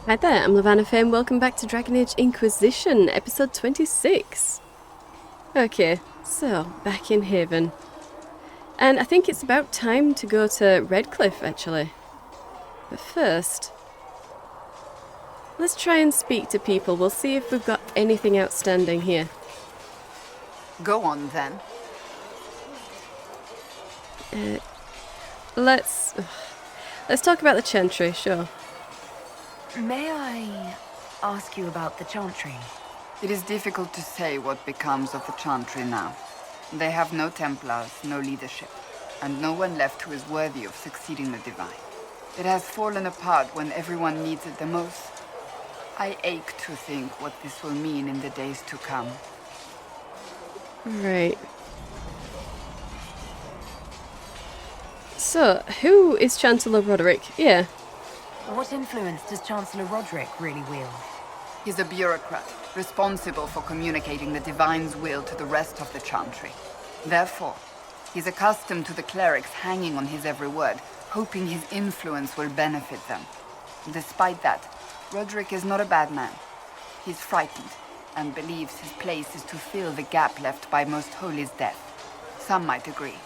Hi there, I'm Lavellan. Welcome back to Dragon Age Inquisition, episode 26. Okay, so back in Haven. And I think it's about time to go to Redcliffe, actually. But first, let's try and speak to people. We'll see if we've got anything outstanding here. Go on, then. Let's talk about the Chantry, sure. May I ask you about the Chantry? It is difficult to say what becomes of the Chantry now. They have no Templars, no leadership, and no one left who is worthy of succeeding the Divine. It has fallen apart when everyone needs it the most. I ache to think what this will mean in the days to come. Right. So, who is Chancellor Roderick? Yeah. What influence does Chancellor Roderick really wield? He's a bureaucrat, responsible for communicating the Divine's will to the rest of the Chantry. Therefore, he's accustomed to the clerics hanging on his every word, hoping his influence will benefit them. Despite that, Roderick is not a bad man. He's frightened, and believes his place is to fill the gap left by Most Holy's death. Some might agree.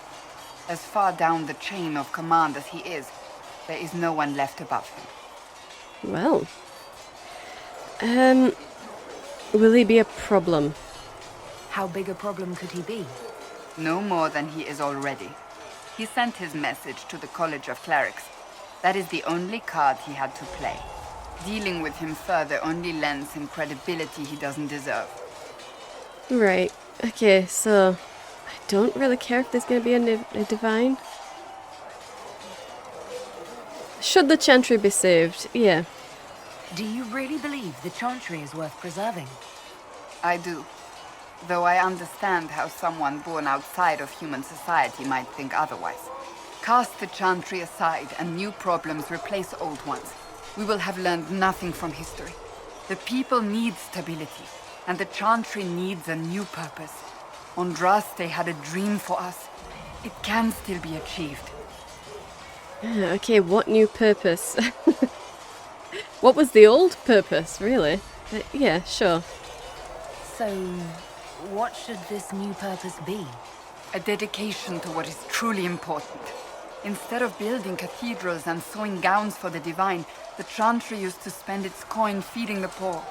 As far down the chain of command as he is, there is no one left above him. Well. Will he be a problem? How big a problem could he be? No more than he is already. He sent his message to the College of Clerics. That is the only card he had to play. Dealing with him further only lends him credibility he doesn't deserve. Right. Okay, so I don't really care if there's going to be a Divine. Should the Chantry be saved? Yeah. Do you really believe the Chantry is worth preserving? I do. Though I understand how someone born outside of human society might think otherwise. Cast the Chantry aside and new problems replace old ones. We will have learned nothing from history. The people need stability, and the Chantry needs a new purpose. Andraste had a dream for us. It can still be achieved. Okay, what new purpose? What was the old purpose, really? Yeah, sure. So, what should this new purpose be? A dedication to what is truly important. Instead of building cathedrals and sewing gowns for the Divine, the Chantry used to spend its coin feeding the poor.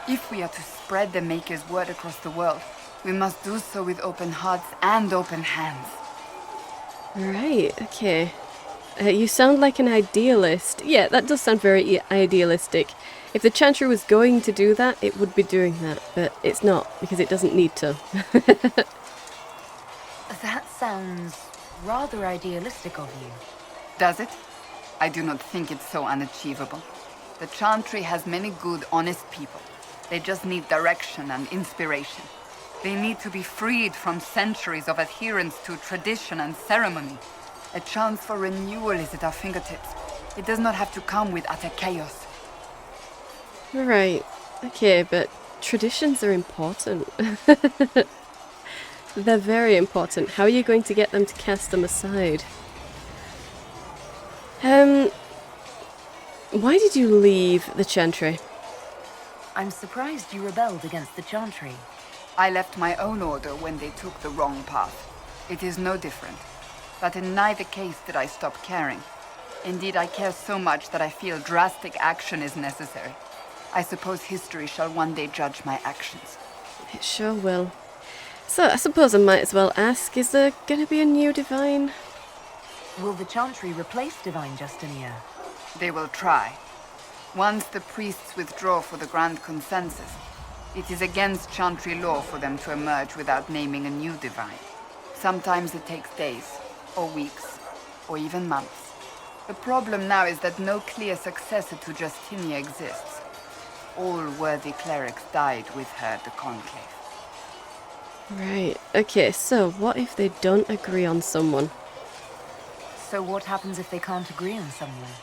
If we are to spread the Maker's word across the world, we must do so with open hearts and open hands. Right, okay. You sound like an idealist. Yeah, that does sound very idealistic. If the Chantry was going to do that, it would be doing that, but it's not, because it doesn't need to. That sounds rather idealistic of you. Does it? I do not think it's so unachievable. The Chantry has many good, honest people. They just need direction and inspiration. They need to be freed from centuries of adherence to tradition and ceremony. A chance for renewal is at our fingertips. It does not have to come with utter chaos. Right, okay, but traditions are important. They're very important. How are you going to get them to cast them aside? Why did you leave the Chantry? I'm surprised you rebelled against the Chantry. I left my own order when they took the wrong path. It is no different. But in neither case did I stop caring. Indeed, I care so much that I feel drastic action is necessary. I suppose history shall one day judge my actions. It sure will. So, I suppose I might as well ask, is there gonna be a new Divine? Will the Chantry replace Divine Justinia? They will try. Once the priests withdraw for the Grand Consensus, it is against Chantry law for them to emerge without naming a new Divine. Sometimes it takes days, or weeks, or even months. The problem now is that no clear successor to Justinia exists. All worthy clerics died with her at the Conclave. Right, okay, so what if they don't agree on someone? So what happens if they can't agree on someone?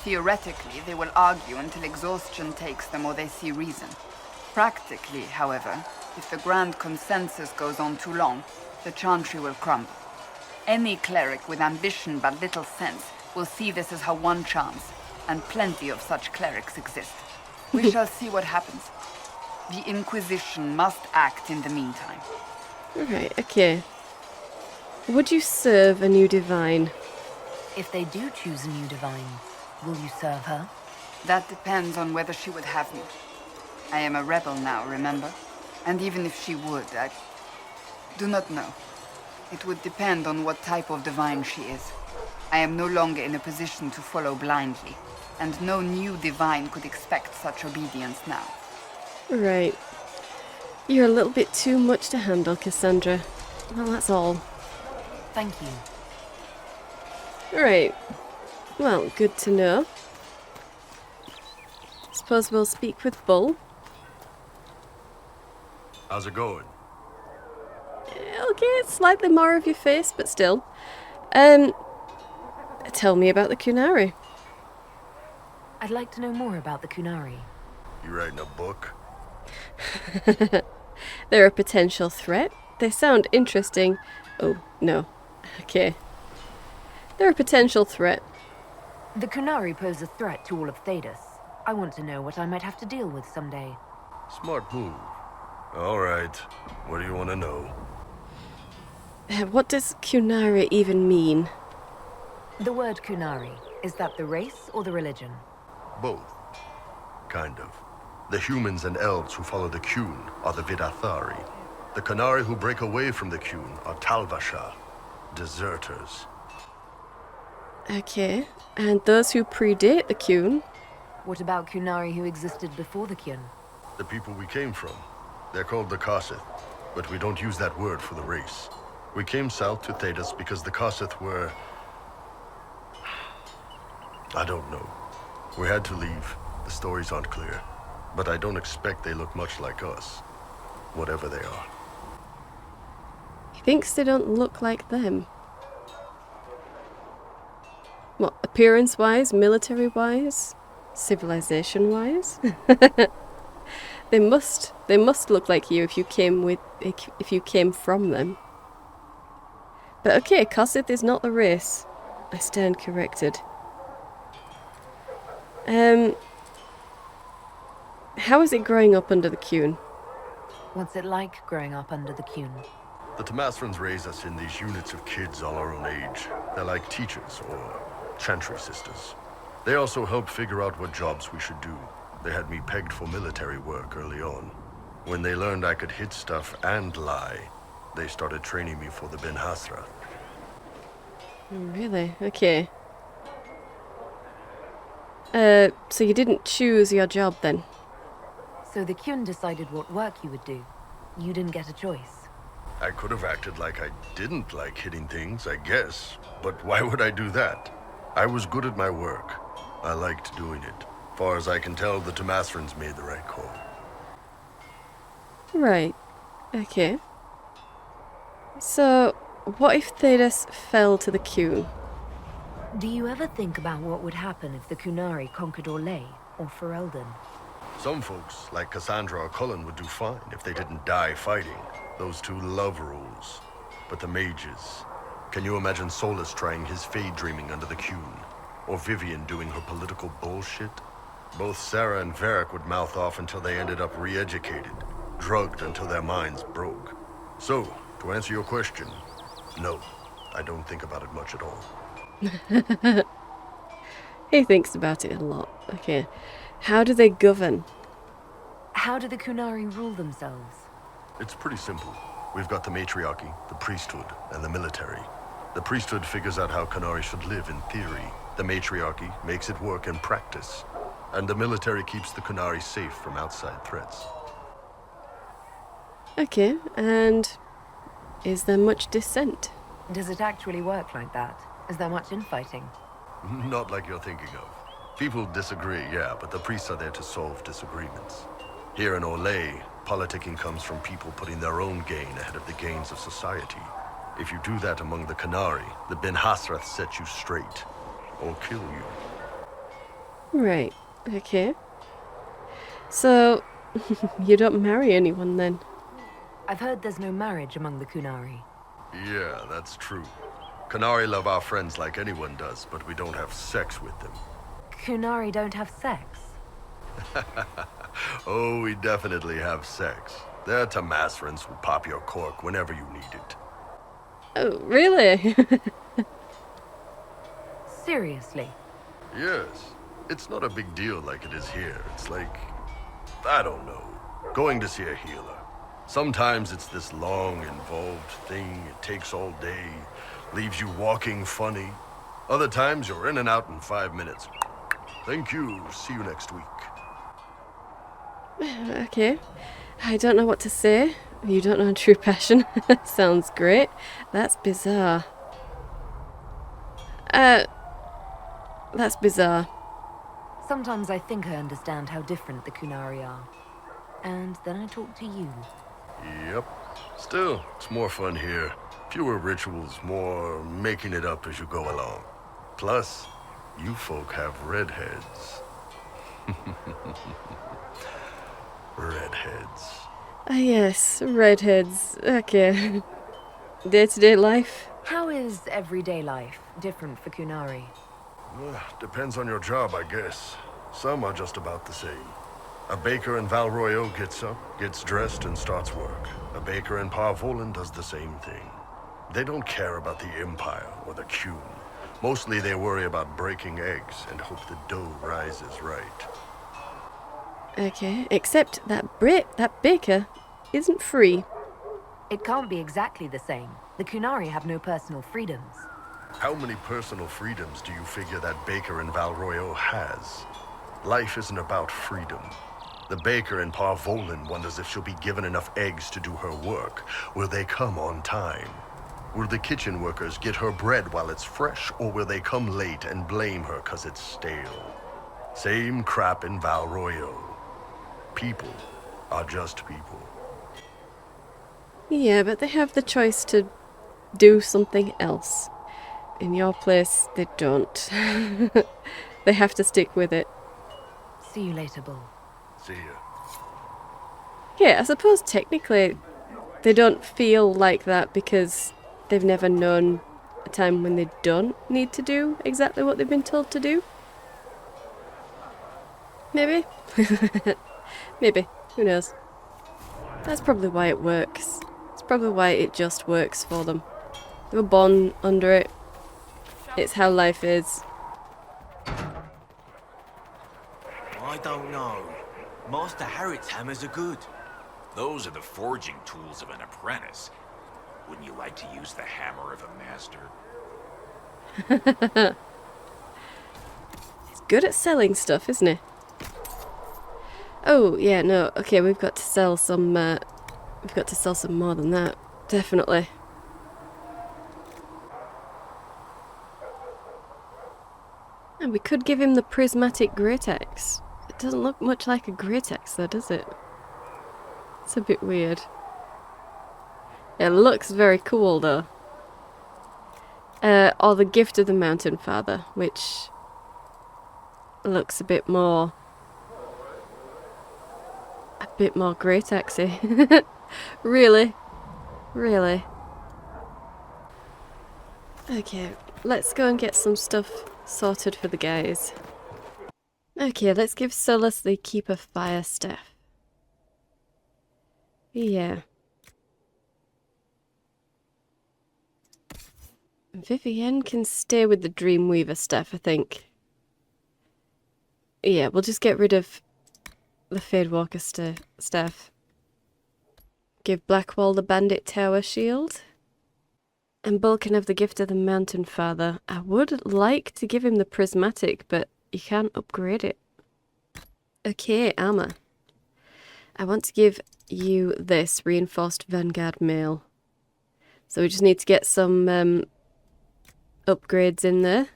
Theoretically, they will argue until exhaustion takes them or they see reason. Practically, however, if the Grand Consensus goes on too long, the Chantry will crumble. Any cleric with ambition but little sense will see this as her one chance, and plenty of such clerics exist. We shall see what happens. The Inquisition must act in the meantime. Right, okay. Would you serve a new divine? If they do choose a new divine, will you serve her? That depends on whether she would have me. I am a rebel now, remember? And even if she would, I do not know. It would depend on what type of divine she is. I am no longer in a position to follow blindly, and no new divine could expect such obedience now. Right. You're a little bit too much to handle, Cassandra. Well, that's all. Thank you. Right. Well, good to know. Suppose we'll speak with Bull. How's it going? Okay, it's slightly more of your face, but still. Tell me about the Kunari. I'd like to know more about the Kunari. You writing a book? They're a potential threat. They sound interesting. Oh, no. Okay. They're a potential threat. The Kunari pose a threat to all of Thedas. I want to know what I might have to deal with someday. Smart move. All right. What do you want to know? What does Kunari even mean? The word Kunari, is that the race or the religion? Both. Kind of. The humans and elves who follow the Qun are the Vidathari. The Kunari who break away from the Qun are Talvasha, deserters. Okay. And those who predate the Qun? What about Kunari who existed before the Qun? The people we came from. They're called the Kossith, but we don't use that word for the race. We came south to Thedas because the Kossith were... I don't know. We had to leave. The stories aren't clear. But I don't expect they look much like us. Whatever they are. He thinks they don't look like them. What, appearance-wise, military-wise, civilization-wise? They must look like you if you came from them. But okay, Kossith is not the race. I stand corrected. How is it growing up under the Qun? What's it like growing up under the Qun? The Templars raise us in these units of kids all our own age. They're like teachers or Chantry sisters. They also help figure out what jobs we should do. They had me pegged for military work early on. When they learned I could hit stuff and lie, they started training me for the Ben Hasra. Really? Okay. So you didn't choose your job then? So the Qun decided what work you would do. You didn't get a choice. I could have acted like I didn't like hitting things, I guess. But why would I do that? I was good at my work. I liked doing it. Far as I can tell, the Templars made the right call. Right. Okay. So, what if Thedas fell to the Qun? Do you ever think about what would happen if the Kunari conquered Orlais or Ferelden? Some folks, like Cassandra or Cullen, would do fine if they didn't die fighting. Those two love rules. But the mages... Can you imagine Seylis trying his fade dreaming under the Qun? Or Vivian doing her political bullshit? Both Sarah and Varric would mouth off until they ended up re-educated, drugged until their minds broke. So, to answer your question, no, I don't think about it much at all. He thinks about it a lot. Okay. How do they govern? How do the Kunari rule themselves? It's pretty simple. We've got the matriarchy, the priesthood, and the military. The priesthood figures out how Kunari should live in theory. The matriarchy makes it work in practice. And the military keeps the Kunari safe from outside threats. Okay, and is there much dissent? Does it actually work like that? Is there much infighting? Not like you're thinking of. People disagree, yeah, but the priests are there to solve disagreements. Here in Orlais, politicking comes from people putting their own gain ahead of the gains of society. If you do that among the Kunari, the Ben Hasrath set you straight, or kill you. Right, okay. So, you don't marry anyone then? I've heard there's no marriage among the Kunari. Yeah, that's true. Kunari love our friends like anyone does, but we don't have sex with them. Kunari don't have sex? Oh, we definitely have sex. There, Tamasrans will pop your cork whenever you need it. Oh, really? Seriously? Yes. It's not a big deal like it is here. It's like, I don't know, going to see a healer. Sometimes it's this long, involved thing. It takes all day, leaves you walking funny. Other times you're in and out in 5 minutes. Thank you. See you next week. Okay. I don't know what to say. You don't know true passion. Sounds great. That's bizarre. That's bizarre. Sometimes I think I understand how different the Kunari are. And then I talk to you. Yep. Still, it's more fun here. Fewer rituals, more making it up as you go along. Plus, you folk have redheads. Redheads. Ah, yes, redheads. Okay. Day-to-day life. How is everyday life different for Kunari? Depends on your job, I guess. Some are just about the same. A baker in Val Royale gets up, gets dressed, and starts work. A baker in Parvolan does the same thing. They don't care about the Empire or the Qun. Mostly they worry about breaking eggs and hope the dough rises right. Okay, except that baker isn't free. It can't be exactly the same. The Kunari have no personal freedoms. How many personal freedoms do you figure that baker in Val Royale has? Life isn't about freedom. The baker in Parvolan wonders if she'll be given enough eggs to do her work. Will they come on time? Will the kitchen workers get her bread while it's fresh, or will they come late and blame her 'cause it's stale? Same crap in Val Royale. People are just people. Yeah, but they have the choice to do something else. In your place, they don't. They have to stick with it. See you later, Bull. See ya. Yeah, I suppose technically they don't feel like that because they've never known a time when they don't need to do exactly what they've been told to do. Maybe? Maybe. Who knows? That's probably why it works. It's probably why it just works for them. They were born under it. It's how life is. I don't know. Master Harriet's hammers are good. Those are the forging tools of an apprentice. Wouldn't you like to use the hammer of a master? He's good at selling stuff, isn't he? Oh, yeah, no. Okay, we've got to sell some, we've got to sell some more than that. Definitely. And we could give him the prismatic great axe. It doesn't look much like a great axe though, does it? It's a bit weird. It looks very cool though. Or the gift of the Mountain Father, which looks a bit more great axey. Really? Really? Okay, let's go and get some stuff sorted for the guys. Okay, let's give Seylis the Keeper Fire Staff. Yeah. Vivienne can stay with the Dreamweaver staff, I think. Yeah, we'll just get rid of the Fadewalker staff. Give Blackwall the Bandit Tower shield. And Bull can have the gift of the Mountain Father. I would like to give him the Prismatic, but you can't upgrade it. Okay, armor. I want to give you this Reinforced Vanguard Mail. So we just need to get some upgrades in there.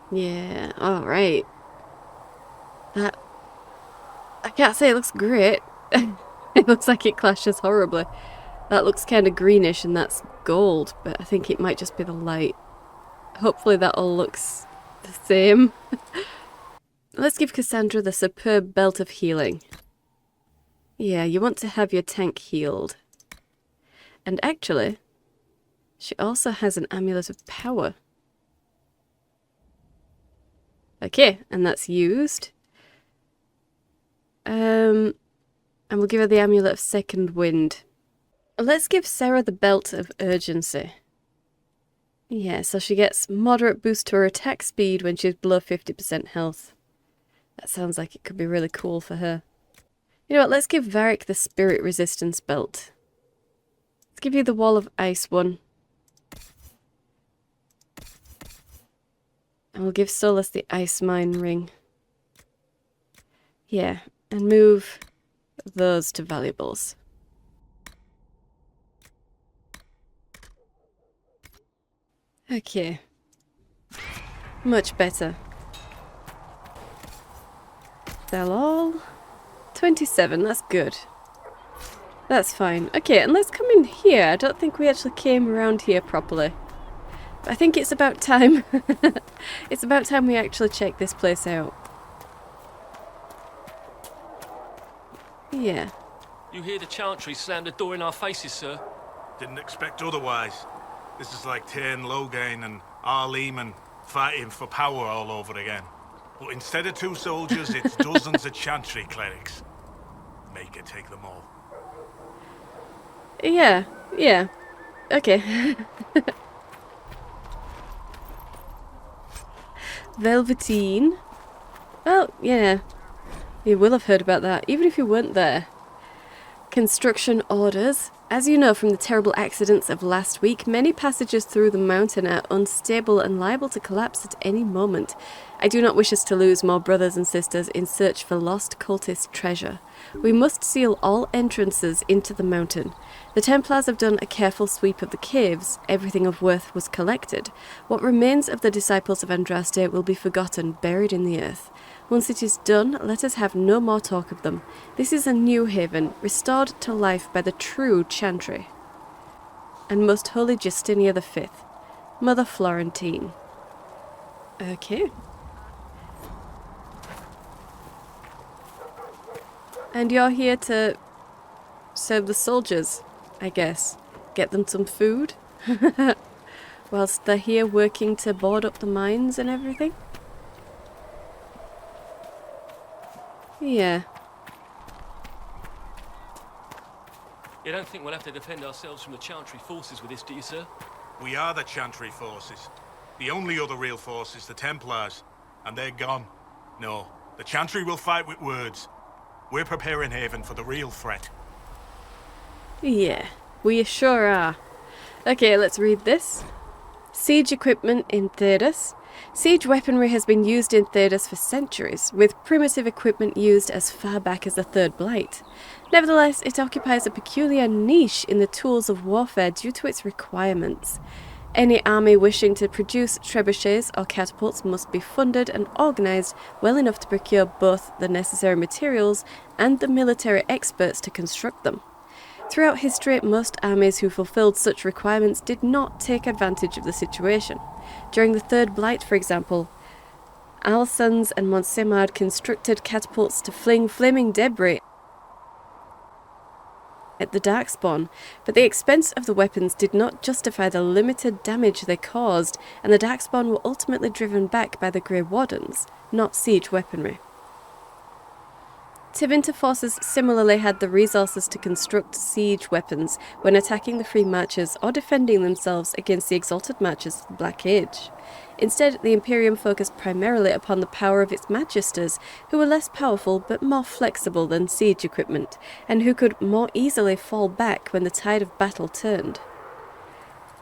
Yeah, alright. That... I can't say it looks great. It looks like it clashes horribly. That looks kind of greenish and that's gold, but I think it might just be the light. Hopefully that all looks the same. Let's give Cassandra the Superb Belt of Healing. Yeah, you want to have your tank healed. And actually, she also has an Amulet of Power. Okay, and that's used. And we'll give her the Amulet of Second Wind. Let's give Sarah the Belt of Urgency. Yeah, so she gets moderate boost to her attack speed when she's below 50% health. That sounds like it could be really cool for her. You know what, let's give Varric the Spirit Resistance Belt. Let's give you the Wall of Ice one. And we'll give Seylis the Ice Mine Ring. Yeah, and move those to valuables. Okay. Much better. They'll all... 27, that's good. That's fine. Okay, and let's come in here. I don't think we actually came around here properly. But I think it's about time. It's about time we actually check this place out. Yeah. You hear the Chantry slam the door in our faces, sir? Didn't expect otherwise. This is like Tane Logain and Arleman fighting for power all over again. But instead of 2 soldiers, it's dozens of Chantry clerics. Make it take them all. Yeah, yeah. Okay. Velveteen. Well, yeah. You will have heard about that, even if you weren't there. Construction orders. As you know from the terrible accidents of last week, many passages through the mountain are unstable and liable to collapse at any moment. I do not wish us to lose more brothers and sisters in search for lost cultist treasure. We must seal all entrances into the mountain. The Templars have done a careful sweep of the caves. Everything of worth was collected. What remains of the disciples of Andraste will be forgotten, buried in the earth. Once it is done, let us have no more talk of them. This is a new haven, restored to life by the true Chantry. And Most Holy Justinia V, Mother Florentine. Okay. And you're here to serve the soldiers, I guess. Get them some food? Whilst they're here working to board up the mines and everything? Yeah. You don't think we'll have to defend ourselves from the Chantry forces with this, do you, sir? We are the Chantry forces. The only other real force is the Templars, and they're gone. No, the Chantry will fight with words. We're preparing Haven for the real threat. Yeah, we sure are. Okay, let's read this. Siege equipment in Thedas. Siege weaponry has been used in Thedas for centuries, with primitive equipment used as far back as the Third Blight. Nevertheless, it occupies a peculiar niche in the tools of warfare due to its requirements. Any army wishing to produce trebuchets or catapults must be funded and organised well enough to procure both the necessary materials and the military experts to construct them. Throughout history, most armies who fulfilled such requirements did not take advantage of the situation. During the Third Blight, for example, Alsons and Montsemard constructed catapults to fling flaming debris at the Darkspawn, but the expense of the weapons did not justify the limited damage they caused, and the Darkspawn were ultimately driven back by the Grey Wardens, not siege weaponry. Tevinter forces similarly had the resources to construct siege weapons when attacking the Free Marchers or defending themselves against the Exalted Marchers of the Black Age. Instead, the Imperium focused primarily upon the power of its Magisters, who were less powerful but more flexible than siege equipment, and who could more easily fall back when the tide of battle turned.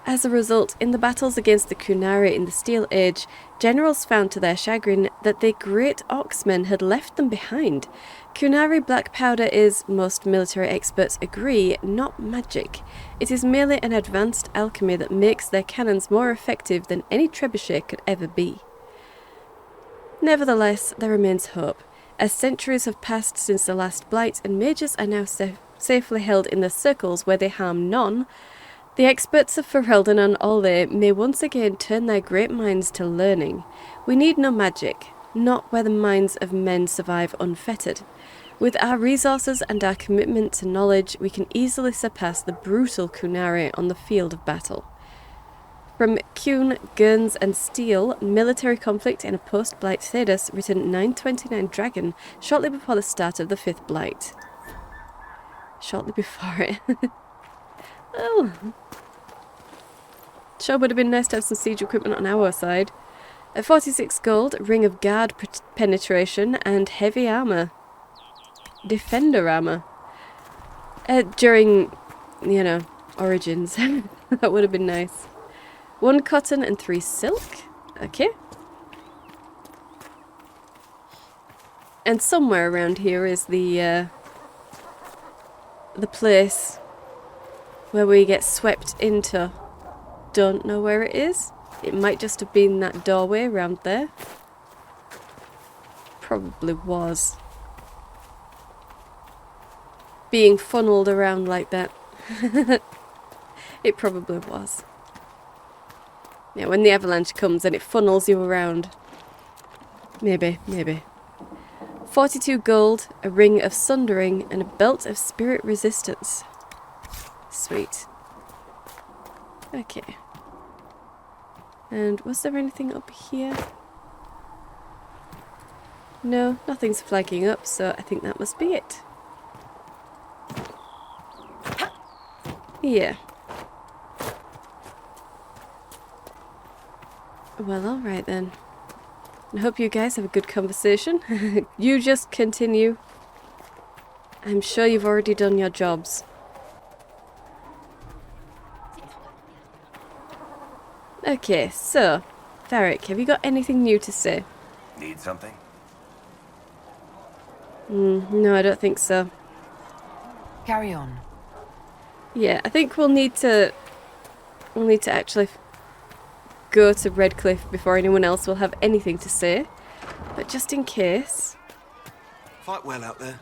As a result, in the battles against the Qunari in the Steel Age, generals found to their chagrin that the Great Oxmen had left them behind. Qunari black powder is, most military experts agree, not magic. It is merely an advanced alchemy that makes their cannons more effective than any trebuchet could ever be. Nevertheless, there remains hope. As centuries have passed since the last Blight and mages are now safely held in the circles where they harm none, the experts of Ferelden and Olde may once again turn their great minds to learning. We need no magic, not where the minds of men survive unfettered. With our resources and our commitment to knowledge, we can easily surpass the brutal Qunari on the field of battle. From Kuhn, Guns and Steel, Military Conflict in a Post-Blight Thedas, written 929 Dragon, shortly before the start of the 5th Blight. Shortly before it. Well, sure would have been nice to have some siege equipment on our side. At 46 gold, Ring of Guard Penetration and Heavy Armour. Defender Armour. During, you know, Origins. That would have been nice. 1 cotton and 3 silk. Okay. And somewhere around here is the place where we get swept into. Don't know where it is. It might just have been that doorway around there. Probably was. Being funneled around like that. It probably was. Yeah, when the avalanche comes and it funnels you around. Maybe, maybe. 42 gold, a ring of sundering, and a belt of spirit resistance. Sweet. Okay. And was there anything up here? No, nothing's flagging up, so I think that must be it. Yeah. Well, alright then. I hope you guys have a good conversation. You just continue. I'm sure you've already done your jobs. Okay, so, Varric, have you got anything new to say? Need something? No, I don't think so. Carry on. Yeah, I think we'll need to actually go to Redcliffe before anyone else will have anything to say. But just in case... Fight well out there.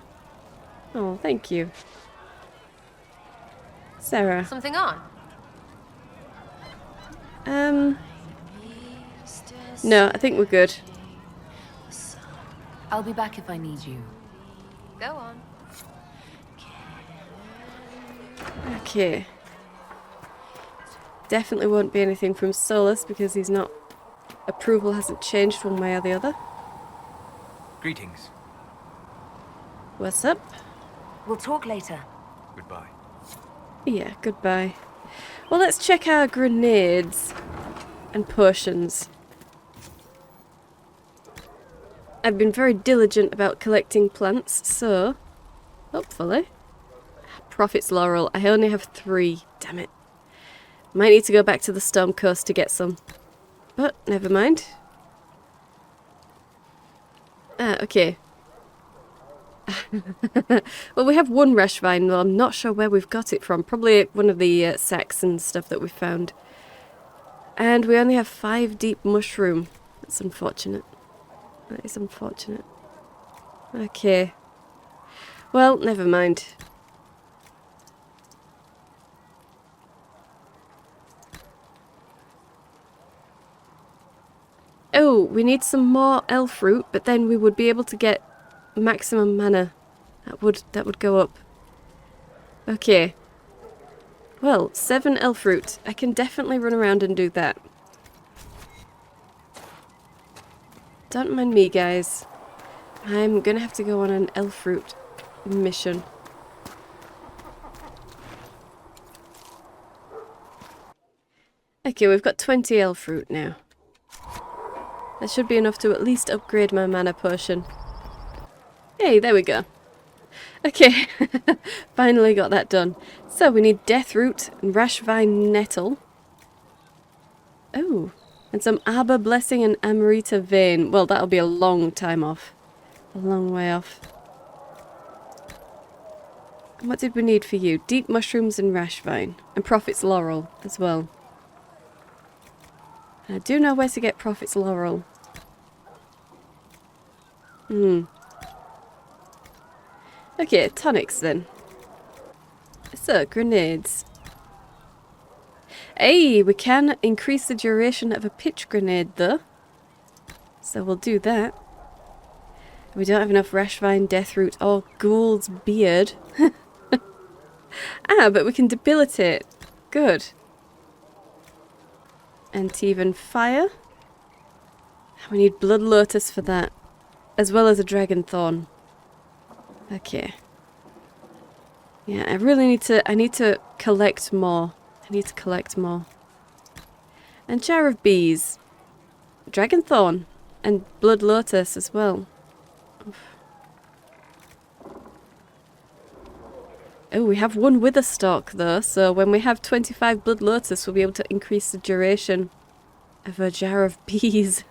Oh, thank you. Sarah. Something on? No, I think we're good. I'll be back if I need you. Go on. Okay. Definitely won't be anything from Seylis because he's not... Approval hasn't changed one way or the other. Greetings. What's up? We'll talk later. Goodbye. Yeah, goodbye. Well, let's check our grenades and potions. I've been very diligent about collecting plants, so hopefully. Prophet's Laurel. I only have 3. Damn it. Might need to go back to the Storm Coast to get some. But never mind. Ah, okay. Well, we have 1 rash vine, though I'm not sure where we've got it from. Probably one of the sacks and stuff that we found. And we only have 5 deep mushroom. That's unfortunate. That is unfortunate. Okay. Well, never mind. Oh, we need some more elf root, but then we would be able to get maximum mana. That would go up. Okay. Well, 7 elf root. I can definitely run around and do that. Don't mind me, guys. I'm gonna have to go on an elf root mission. Okay, we've got 20 elf root now. That should be enough to at least upgrade my mana potion. Hey, there we go. Okay, finally got that done. So we need Deathroot and Rashvine Nettle. Oh, and some Arbor Blessing and Amarita Vein. Well, that'll be a long time off. A long way off. And what did we need for you? Deep Mushrooms and Rashvine. And Prophet's Laurel as well. I do know where to get Prophet's Laurel. Okay, tonics then. So, grenades. Hey, we can increase the duration of a pitch grenade though. So we'll do that. We don't have enough Rashvine, Deathroot, or Ghoul's Beard. Ah, but we can debilitate. Good. and even fire. We need Blood Lotus for that, as well as a Dragon Thorn. Okay. Yeah, I really need to, I need to collect more. And Jar of Bees. Dragon Thorn. And Blood Lotus as well. Oh, we have one Wither Stalk though, so when we have 25 Blood Lotus, we'll be able to increase the duration of a Jar of Bees.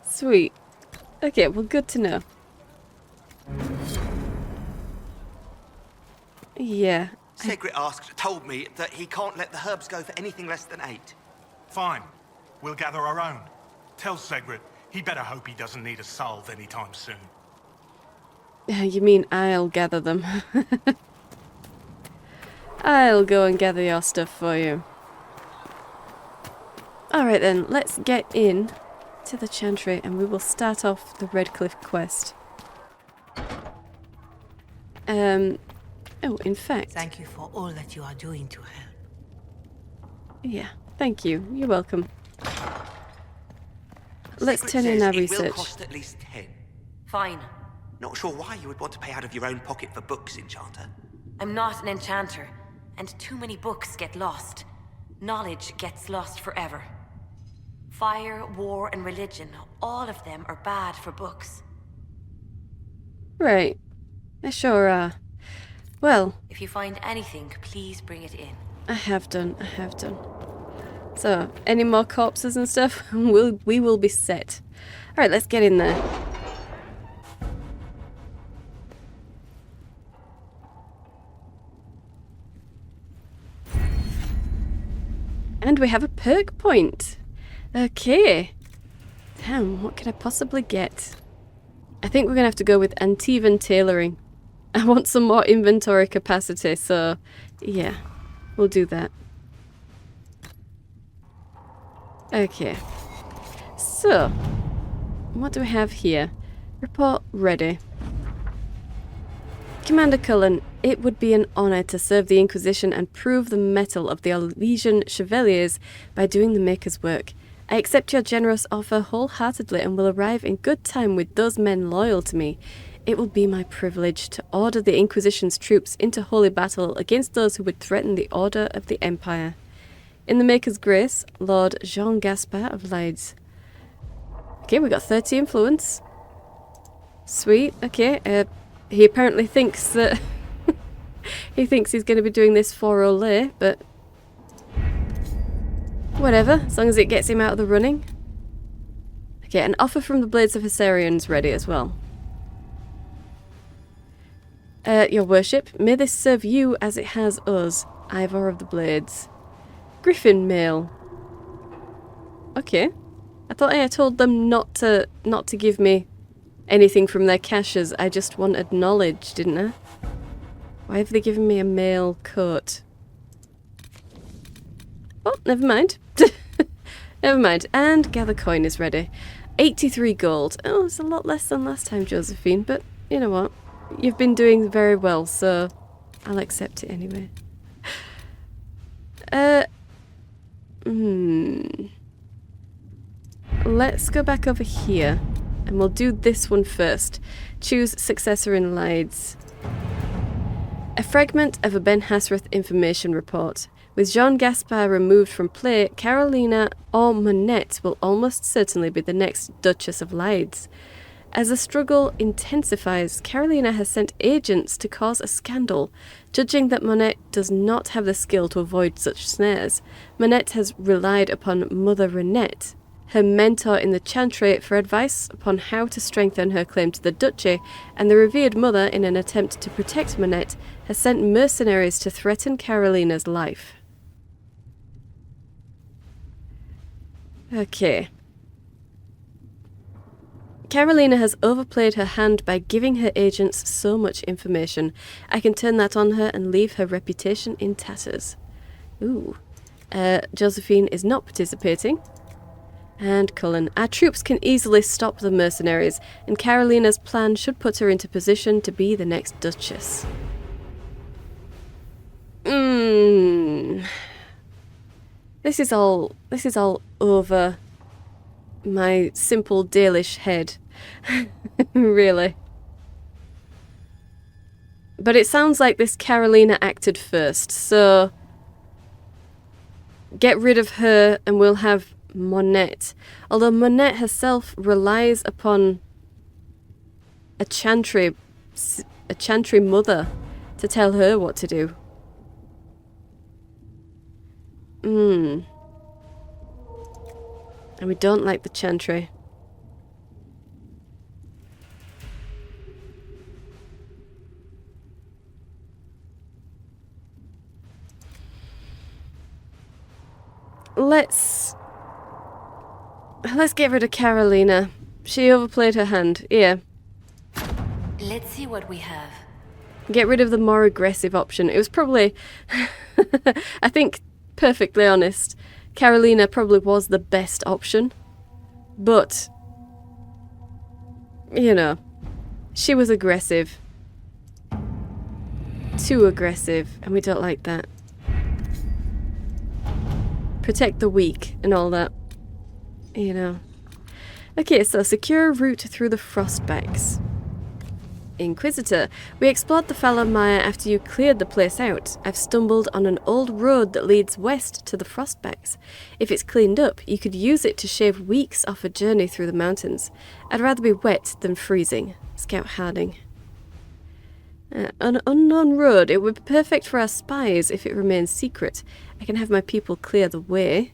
Sweet. Okay, well, good to know. Yeah. Segret told me that he can't let the herbs go for anything less than 8. Fine. We'll gather our own. Tell Segret he better hope he doesn't need a salve anytime soon. You mean I'll gather them? I'll go and gather your stuff for you. Alright then, let's get in to the Chantry and we will start off the Redcliffe quest. Oh, in fact... Thank you for all that you are doing to help. Yeah, thank you. You're welcome. Let's turn in our research. It will cost at least 10. Fine. Not sure why you would want to pay out of your own pocket for books, Enchanter. I'm not an enchanter, and too many books get lost. Knowledge gets lost forever. Fire, war, and religion, all of them are bad for books. Right. They sure are. Well... If you find anything, please bring it in. I have done. So, any more corpses and stuff? We will be set. Alright, let's get in there. And we have a perk point. Okay. Damn, what can I possibly get? I think we're going to have to go with Antivan Tailoring. I want some more inventory capacity, so yeah, we'll do that. Okay. So, what do we have here? Report ready. Commander Cullen, it would be an honour to serve the Inquisition and prove the mettle of the Elysian Chevaliers by doing the Maker's work. I accept your generous offer wholeheartedly and will arrive in good time with those men loyal to me. It will be my privilege to order the Inquisition's troops into holy battle against those who would threaten the order of the Empire. In the Maker's grace, Lord Jean Gaspard of Lides. Okay, we got 30 influence. Sweet, okay. He apparently thinks that... he thinks he's going to be doing this for Olay, but... whatever, as long as it gets him out of the running. Okay, an offer from the Blades of Hessarian's ready as well. Your worship, may this serve you as it has us, Ivor of the Blades. Griffin mail. Okay. I thought I told them not to give me anything from their caches. I just wanted knowledge, didn't I? Why have they given me a mail coat? Oh, never mind. Never mind. And gather coin is ready. 83 gold. Oh, it's a lot less than last time, Josephine, but you know what? You've been doing very well, so I'll accept it anyway. Let's go back over here, and we'll do this one first. Choose successor in Lides. A fragment of a Ben Hasrath information report. With Jean Gaspard removed from play, Carolina or Monette will almost certainly be the next Duchess of Lides. As the struggle intensifies, Carolina has sent agents to cause a scandal. Judging that Monette does not have the skill to avoid such snares, Monette has relied upon Mother Renette, her mentor in the Chantry, for advice upon how to strengthen her claim to the duchy, and the revered mother, in an attempt to protect Monette, has sent mercenaries to threaten Carolina's life. Okay. Carolina has overplayed her hand by giving her agents so much information. I can turn that on her and leave her reputation in tatters. Ooh. Josephine is not participating. And Cullen. Our troops can easily stop the mercenaries, and Carolina's plan should put her into position to be the next Duchess. This is all over my simple Dalish head. Really. But it sounds like this Carolina acted first, so get rid of her and we'll have Monette. Although Monette herself relies upon a chantry mother to tell her what to do. And we don't like the chantry. Let's get rid of Carolina. She overplayed her hand. Yeah. Let's see what we have. Get rid of the more aggressive option. It was probably, I think, perfectly honest, Carolina probably was the best option. But, you know, she was aggressive. Too aggressive, and we don't like that. Protect the weak and all that. You know. Okay, so secure a route through the Frostbacks. Inquisitor, we explored the Fallow Mire after you cleared the place out. I've stumbled on an old road that leads west to the Frostbacks. If it's cleaned up, you could use it to shave weeks off a journey through the mountains. I'd rather be wet than freezing. Scout Harding. An unknown road. It would be perfect for our spies if it remains secret. I can have my people clear the way.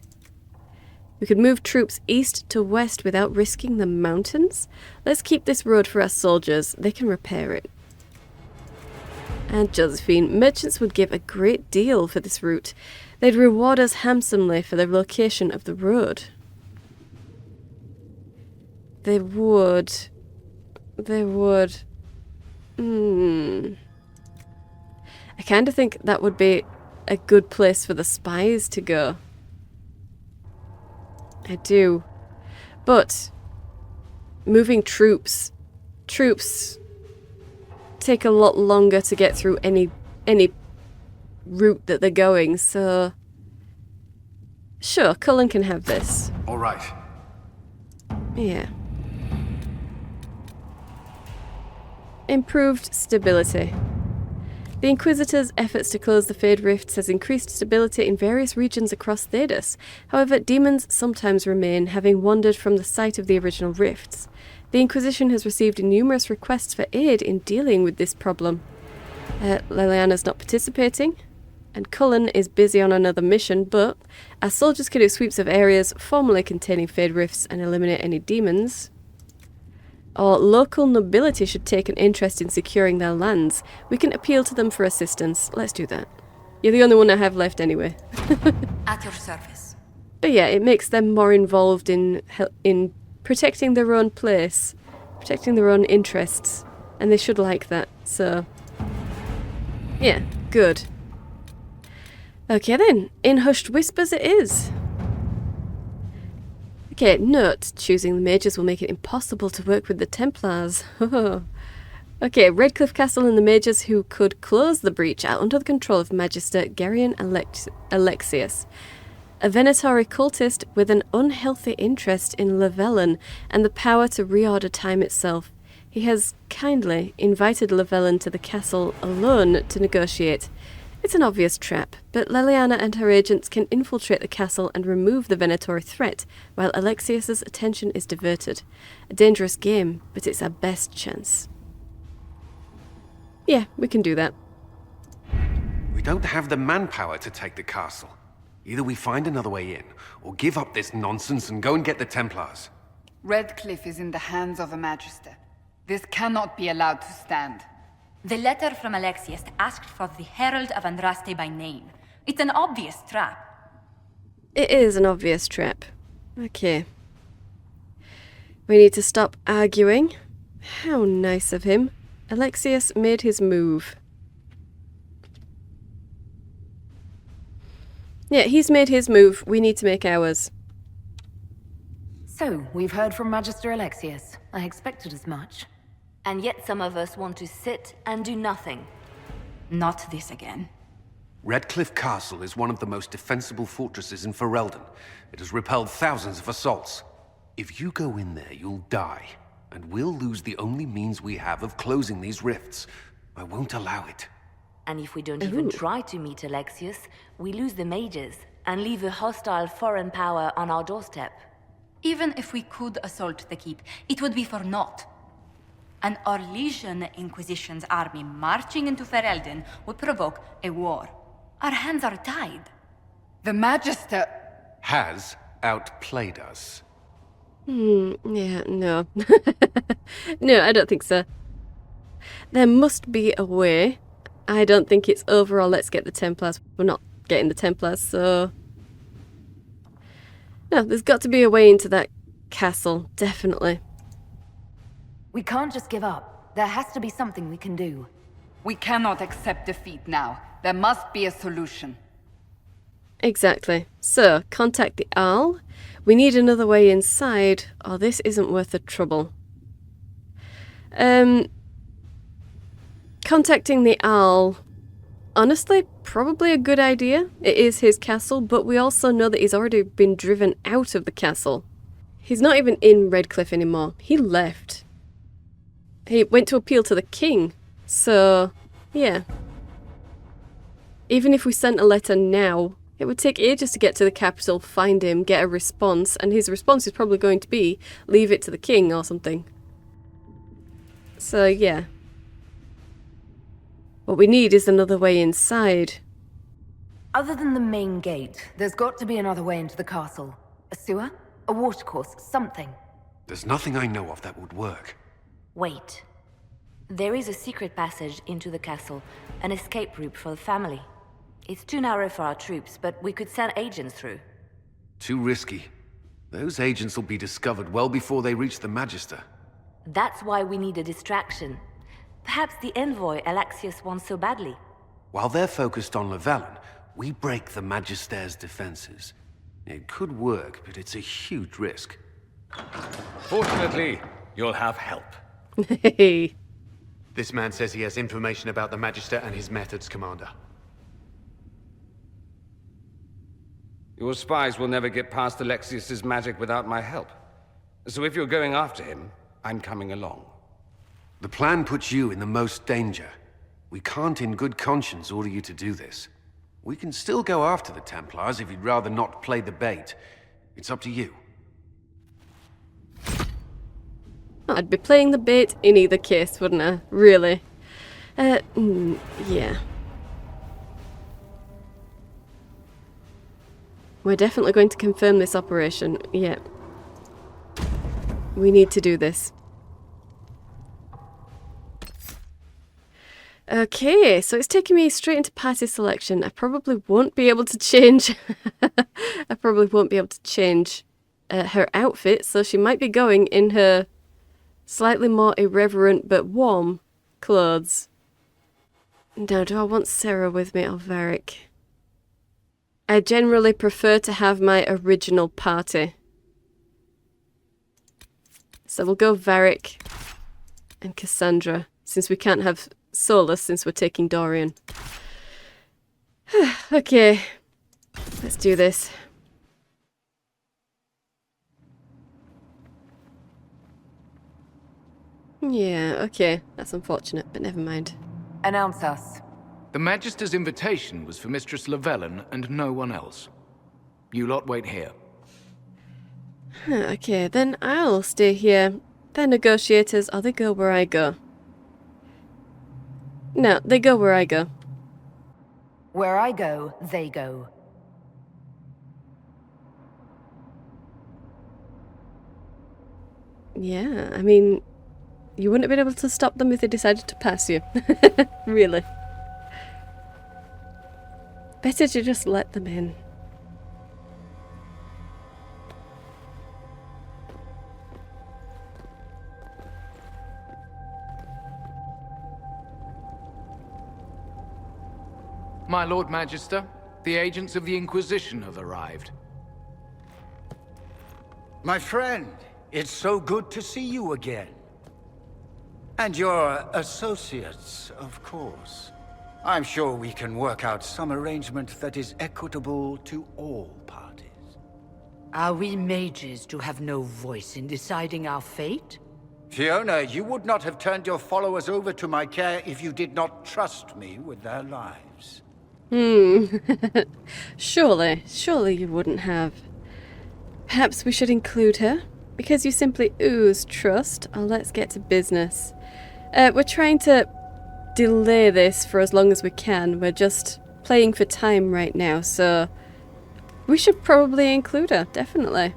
We could move troops east to west without risking the mountains. Let's keep this road for our soldiers. They can repair it. And Josephine, merchants would give a great deal for this route. They'd reward us handsomely for the location of the road. They would. I kind of think that would be a good place for the spies to go. I do. But moving troops take a lot longer to get through any route that they're going, so sure, Cullen can have this. All right. Yeah. Improved stability. The Inquisitor's efforts to close the Fade Rifts has increased stability in various regions across Thedas. However, demons sometimes remain, having wandered from the site of the original rifts. The Inquisition has received numerous requests for aid in dealing with this problem. Liliana's not participating, and Cullen is busy on another mission, but our soldiers can do sweeps of areas formerly containing Fade Rifts and eliminate any demons. Or local nobility should take an interest in securing their lands. We can appeal to them for assistance. Let's do that. You're the only one I have left anyway. At your service. But yeah, it makes them more involved in protecting their own place, protecting their own interests, and they should like that. So, yeah, good. Okay then, in hushed whispers it is. Okay, note, choosing the mages will make it impossible to work with the Templars. Okay, Redcliffe Castle and the mages who could close the breach are under the control of Magister Garion Alexius, a Venatori cultist with an unhealthy interest in Lavellan and the power to reorder time itself. He has kindly invited Lavellan to the castle alone to negotiate. It's an obvious trap, but Liliana and her agents can infiltrate the castle and remove the Venatori threat, while Alexius's attention is diverted. A dangerous game, but it's our best chance. Yeah, we can do that. We don't have the manpower to take the castle. Either we find another way in, or give up this nonsense and go and get the Templars. Redcliffe is in the hands of a Magister. This cannot be allowed to stand. The letter from Alexius asked for the Herald of Andraste by name. It's an obvious trap. It is an obvious trap. Okay. We need to stop arguing. How nice of him. Alexius made his move. Yeah, he's made his move. We need to make ours. So, we've heard from Magister Alexius. I expected as much. And yet some of us want to sit and do nothing. Not this again. Redcliffe Castle is one of the most defensible fortresses in Ferelden. It has repelled thousands of assaults. If you go in there, you'll die. And we'll lose the only means we have of closing these rifts. I won't allow it. And if we don't even try to meet Alexius, we lose the mages and leave a hostile foreign power on our doorstep. Even if we could assault the keep, it would be for naught. An Arlesian Inquisition's army marching into Ferelden would provoke a war. Our hands are tied. The Magister has outplayed us. Yeah, no. No, I don't think so. There must be a way. I don't think it's overall, let's get the Templars. We're not getting the Templars, so... No, there's got to be a way into that castle, definitely. We can't just give up. There has to be something we can do. We cannot accept defeat now. There must be a solution. Exactly. So, contact the Owl. We need another way inside, or this isn't worth the trouble. Contacting the Owl, honestly, probably a good idea. It is his castle, but we also know that he's already been driven out of the castle. He's not even in Redcliffe anymore. He left. He went to appeal to the king. So, yeah. Even if we sent a letter now, it would take ages to get to the capital, find him, get a response, and his response is probably going to be, leave it to the king or something. So, yeah. What we need is another way inside. Other than the main gate, there's got to be another way into the castle. A sewer? A watercourse? Something. There's nothing I know of that would work. Wait. There is a secret passage into the castle, an escape route for the family. It's too narrow for our troops, but we could send agents through. Too risky. Those agents will be discovered well before they reach the Magister. That's why we need a distraction. Perhaps the envoy Alexius wants so badly. While they're focused on Lavellan, we break the Magister's defenses. It could work, but it's a huge risk. Fortunately, you'll have help. Hey. This man says he has information about the Magister and his methods, Commander. Your spies will never get past Alexius's magic without my help. So if you're going after him, I'm coming along. The plan puts you in the most danger. We can't in good conscience order you to do this. We can still go after the Templars if you'd rather not play the bait. It's up to you. I'd be playing the bait in either case, wouldn't I? Really? Yeah. We're definitely going to confirm this operation. Yeah. We need to do this. Okay, so it's taking me straight into party selection. I probably won't be able to change... I probably won't be able to change her outfit, so she might be going in her slightly more irreverent but warm clothes. Now, do I want Sarah with me or Varric? I generally prefer to have my original party. So we'll go Varric and Cassandra, since we can't have Seylis since we're taking Dorian. Okay, let's do this. Yeah, okay, that's unfortunate, but never mind. Announce us. The Magister's invitation was for Mistress Lavellan and no one else. You lot wait here. Okay, then I'll stay here. They're negotiators, or they go where I go. No, they go where I go. Where I go, they go. Yeah, I mean, you wouldn't have been able to stop them if they decided to pass you. Really. Better to just let them in. My Lord Magister, the agents of the Inquisition have arrived. My friend, it's so good to see you again. And your associates, of course. I'm sure we can work out some arrangement that is equitable to all parties. Are we mages to have no voice in deciding our fate? Fiona, you would not have turned your followers over to my care if you did not trust me with their lives. Surely you wouldn't have. Perhaps we should include her, because you simply ooze trust. Oh, let's get to business. We're trying to delay this for as long as we can. We're just playing for time right now, so we should probably include her, definitely.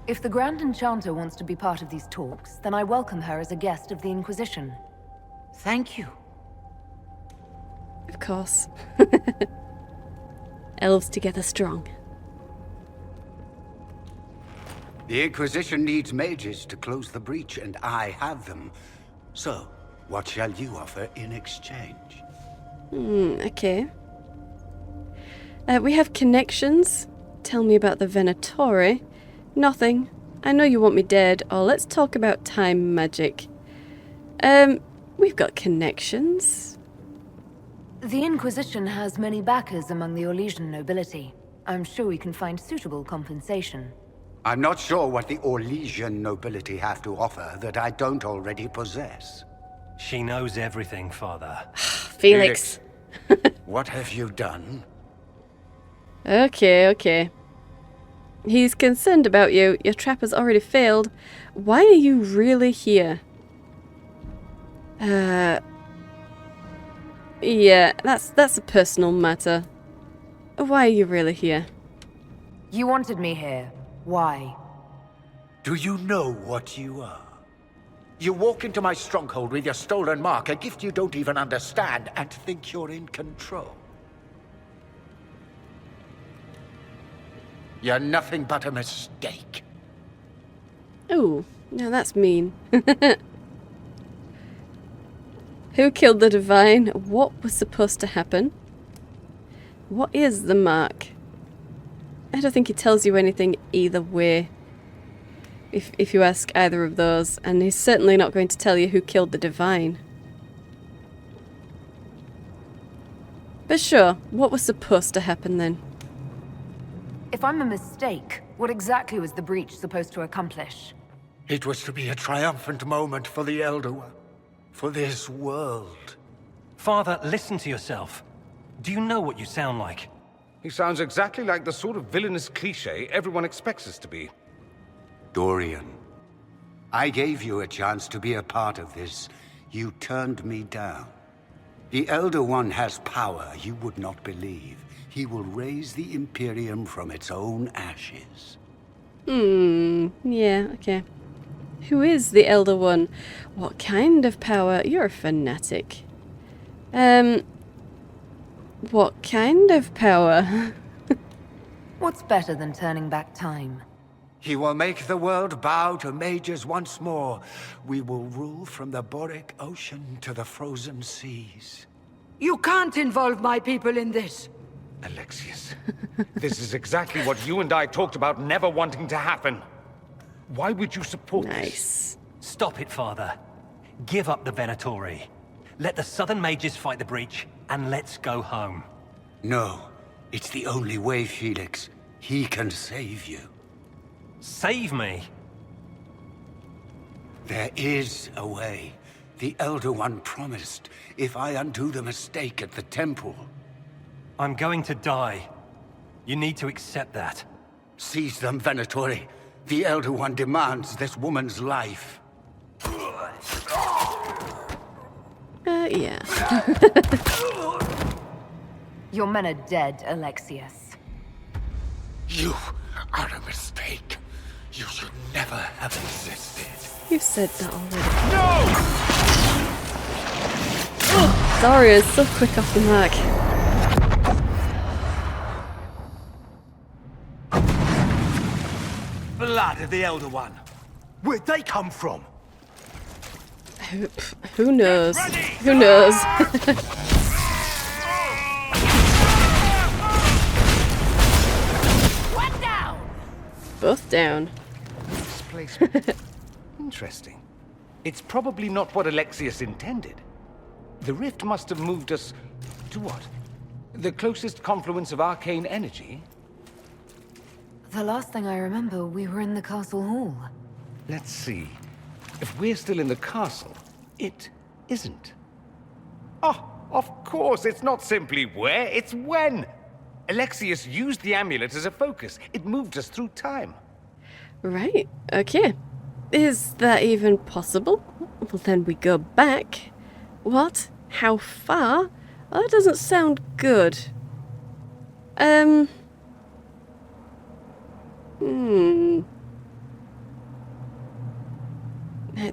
If the Grand Enchanter wants to be part of these talks, then I welcome her as a guest of the Inquisition. Thank you. Of course. Elves together strong. The Inquisition needs mages to close the breach, and I have them. So, what shall you offer in exchange? Okay. We have connections. Tell me about the Venatori. Nothing. I know you want me dead. Or let's talk about time magic. We've got connections. The Inquisition has many backers among the Orlesian nobility. I'm sure we can find suitable compensation. I'm not sure what the Orlesian nobility have to offer that I don't already possess. She knows everything, Father. Felix. What have you done? Okay. He's concerned about you. Your trap has already failed. Why are you really here? Yeah, that's a personal matter. Why are you really here? You wanted me here. Why? Do you know what you are? You walk into my stronghold with your stolen mark, a gift you don't even understand, and think you're in control. You're nothing but a mistake. Ooh, now that's mean. Who killed the Divine? What was supposed to happen? What is the mark? I don't think he tells you anything either way. If you ask either of those, and he's certainly not going to tell you who killed the Divine. But sure, what was supposed to happen then? If I'm a mistake, what exactly was the breach supposed to accomplish? It was to be a triumphant moment for the Elder One. For this world. Father, listen to yourself. Do you know what you sound like? He sounds exactly like the sort of villainous cliché everyone expects us to be. Dorian, I gave you a chance to be a part of this. You turned me down. The Elder One has power you would not believe. He will raise the Imperium from its own ashes. Yeah, okay. Who is the Elder One? What kind of power? You're a fanatic. What kind of power? What's better than turning back time? He will make the world bow to mages once more. We will rule from the Boric Ocean to the frozen seas. You can't involve my people in this. Alexius, this is exactly what you and I talked about never wanting to happen. Why would you support this? Stop it, Father. Give up the Venatori. Let the Southern Mages fight the breach, and let's go home. No, it's the only way, Felix. He can save you. Save me? There is a way. The Elder One promised, if I undo the mistake at the temple. I'm going to die. You need to accept that. Seize them, Venatori. The Elder One demands this woman's life. Yeah. Your men are dead, Alexius. You are a mistake. You should never have existed. You've said that already. No! Daria is so quick off the mark. Blood of the Elder One. Where'd they come from? Who knows? Who knows? One down! Both down. Displacement. Interesting. It's probably not what Alexius intended. The rift must have moved us To what? The closest confluence of arcane energy? The last thing I remember, we were in the castle hall. Let's see. If we're still in the castle, it isn't. Oh, of course, it's not simply where, it's when! Alexius used the amulet as a focus. It moved us through time. Right, okay. Is that even possible? Well, then we go back. What? How far? Oh, that doesn't sound good. It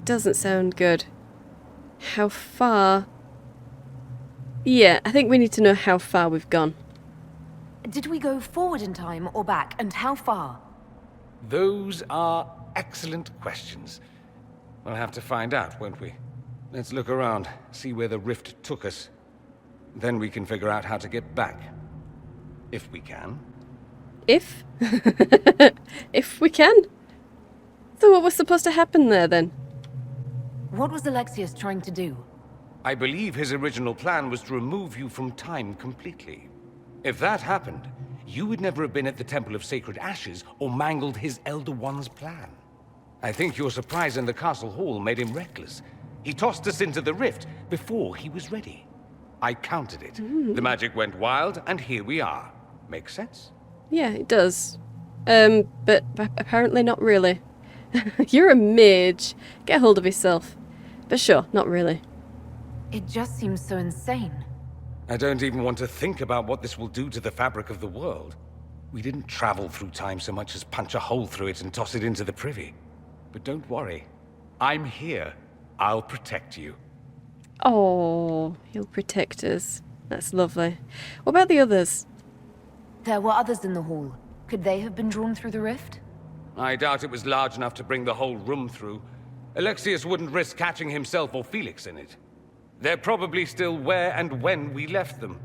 doesn't sound good. How far? Yeah, I think we need to know how far we've gone. Did we go forward in time or back, and how far? Those are excellent questions. We'll have to find out, won't we? Let's look around, see where the rift took us. Then we can figure out how to get back. If we can. If? If we can? So what was supposed to happen there, then? What was Alexius trying to do? I believe his original plan was to remove you from time completely. If that happened, you would never have been at the Temple of Sacred Ashes or mangled his Elder One's plan. I think your surprise in the castle hall made him reckless. He tossed us into the rift before he was ready. I counted it. The magic went wild, and here we are. Makes sense? Yeah, it does. But apparently not really. You're a mage. Get hold of yourself. But sure, not really. It just seems so insane. I don't even want to think about what this will do to the fabric of the world. We didn't travel through time so much as punch a hole through it and toss it into the privy. But don't worry. I'm here. I'll protect you. Oh, he'll protect us. That's lovely. What about the others? There were others in the hall. Could they have been drawn through the rift? I doubt it was large enough to bring the whole room through. Alexius wouldn't risk catching himself or Felix in it. They're probably still where and when we left them.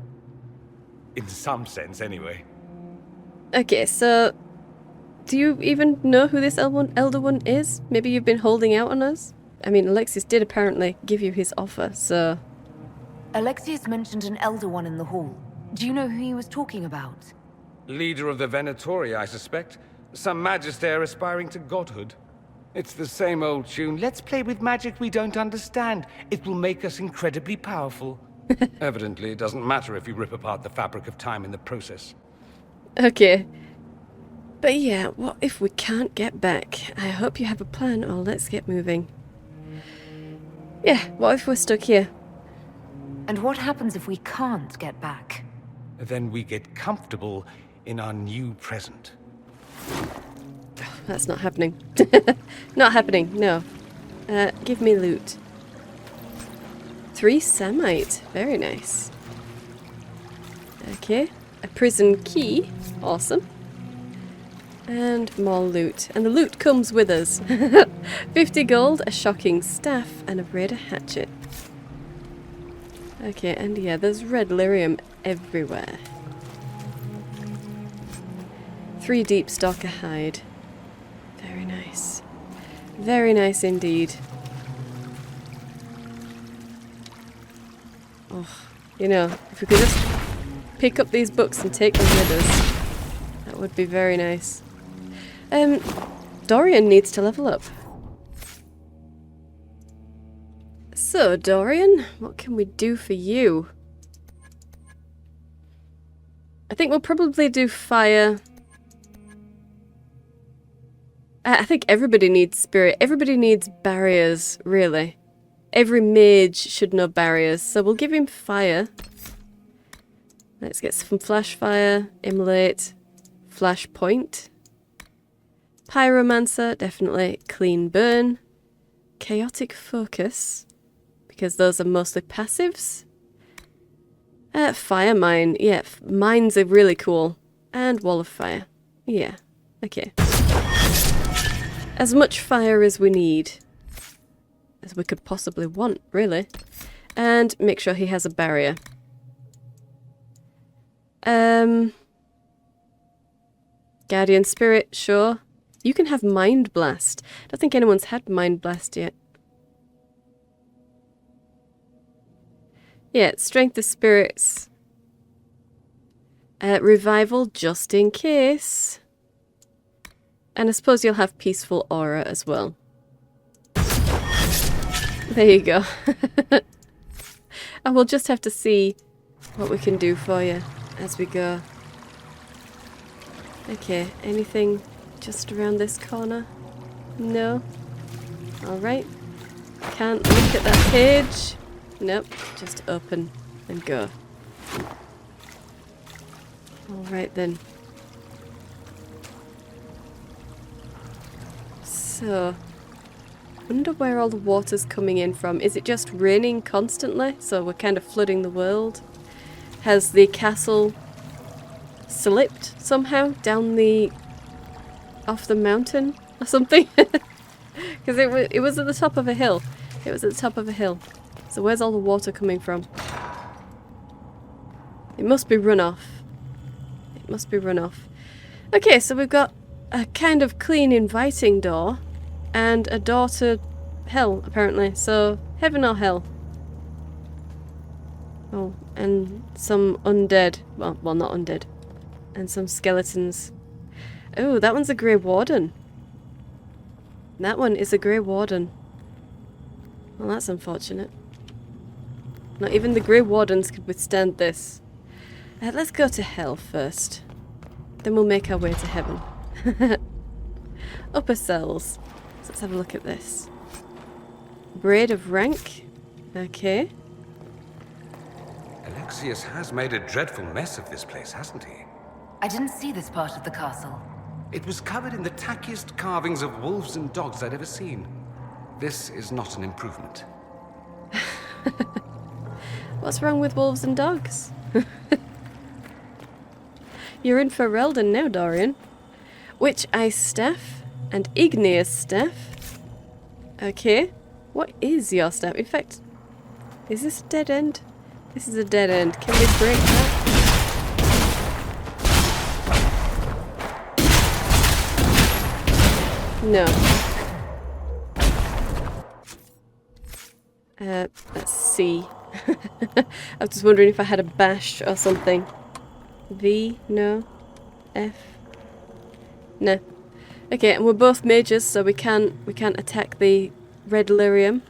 In some sense, anyway. Okay, so... do you even know who this Elder One is? Maybe you've been holding out on us? I mean, Alexius did apparently give you his offer, so... Alexius mentioned an Elder One in the hall. Do you know who he was talking about? Leader of the Venatori, I suspect. Some magister aspiring to godhood. It's the same old tune. Let's play with magic we don't understand. It will make us incredibly powerful. Evidently, it doesn't matter if you rip apart the fabric of time in the process. Okay. But yeah, what if we can't get back? I hope you have a plan, or let's get moving. Yeah, what if we're stuck here? And what happens if we can't get back? Then we get comfortable in our new present. That's not happening. Not happening, no. Give me loot. 3 Samite. Very nice. Okay. A prison key. Awesome. And more loot. And the loot comes with us. 50 gold, a shocking staff, and a raider hatchet. Okay, and yeah, there's red lyrium everywhere. 3 deep stalker hide. Very nice. Very nice indeed. Oh, you know, if we could just pick up these books and take them with us, that would be very nice. Dorian needs to level up. So, Dorian, what can we do for you? I think we'll probably do fire. I think everybody needs spirit. Everybody needs barriers, really. Every mage should know barriers, so we'll give him fire. Let's get some flash fire, immolate, flash point. Pyromancer, definitely. Clean burn. Chaotic focus, because those are mostly passives. Fire mine, yeah, mines are really cool. And wall of fire. Yeah, okay. As much fire as we need. As we could possibly want, really. And make sure he has a barrier. Guardian Spirit, sure. You can have Mind Blast. I don't think anyone's had Mind Blast yet. Yeah, Strength of Spirits. Revival just in case. And I suppose you'll have peaceful aura as well. There you go. And we'll just have to see what we can do for you as we go. Okay, anything just around this corner? No? Alright. Can't look at that page. Nope, just open and go. Alright then. So, wonder where all the water's coming in from. Is it just raining constantly? So we're kind of flooding the world? Has the castle slipped somehow down off the mountain or something? Because it was at the top of a hill. It was at the top of a hill. So where's all the water coming from? It must be runoff. It must be runoff. Okay, so we've got a kind of clean, inviting door. And a door to hell, apparently. So, heaven or hell? Oh, and some undead. Well, not undead. And some skeletons. Oh, that one's a Grey Warden. That one is a Grey Warden. Well, that's unfortunate. Not even the Grey Wardens could withstand this. Let's go to hell first. Then we'll make our way to heaven. Upper cells. So let's have a look at this. Braid of rank. Okay. Alexius has made a dreadful mess of this place, hasn't he? I didn't see this part of the castle. It was covered in the tackiest carvings of wolves and dogs I'd ever seen. This is not an improvement. What's wrong with wolves and dogs? You're in for Relden now, Dorian. Witch Ice Staff and Igneous Staff. Okay. What is your staff? In fact, is this a dead end? This is a dead end. Can we break that? No. Let's see. I was just wondering if I had a bash or something. V? No. F? No. Okay, and we're both mages, so we can't attack the red lyrium.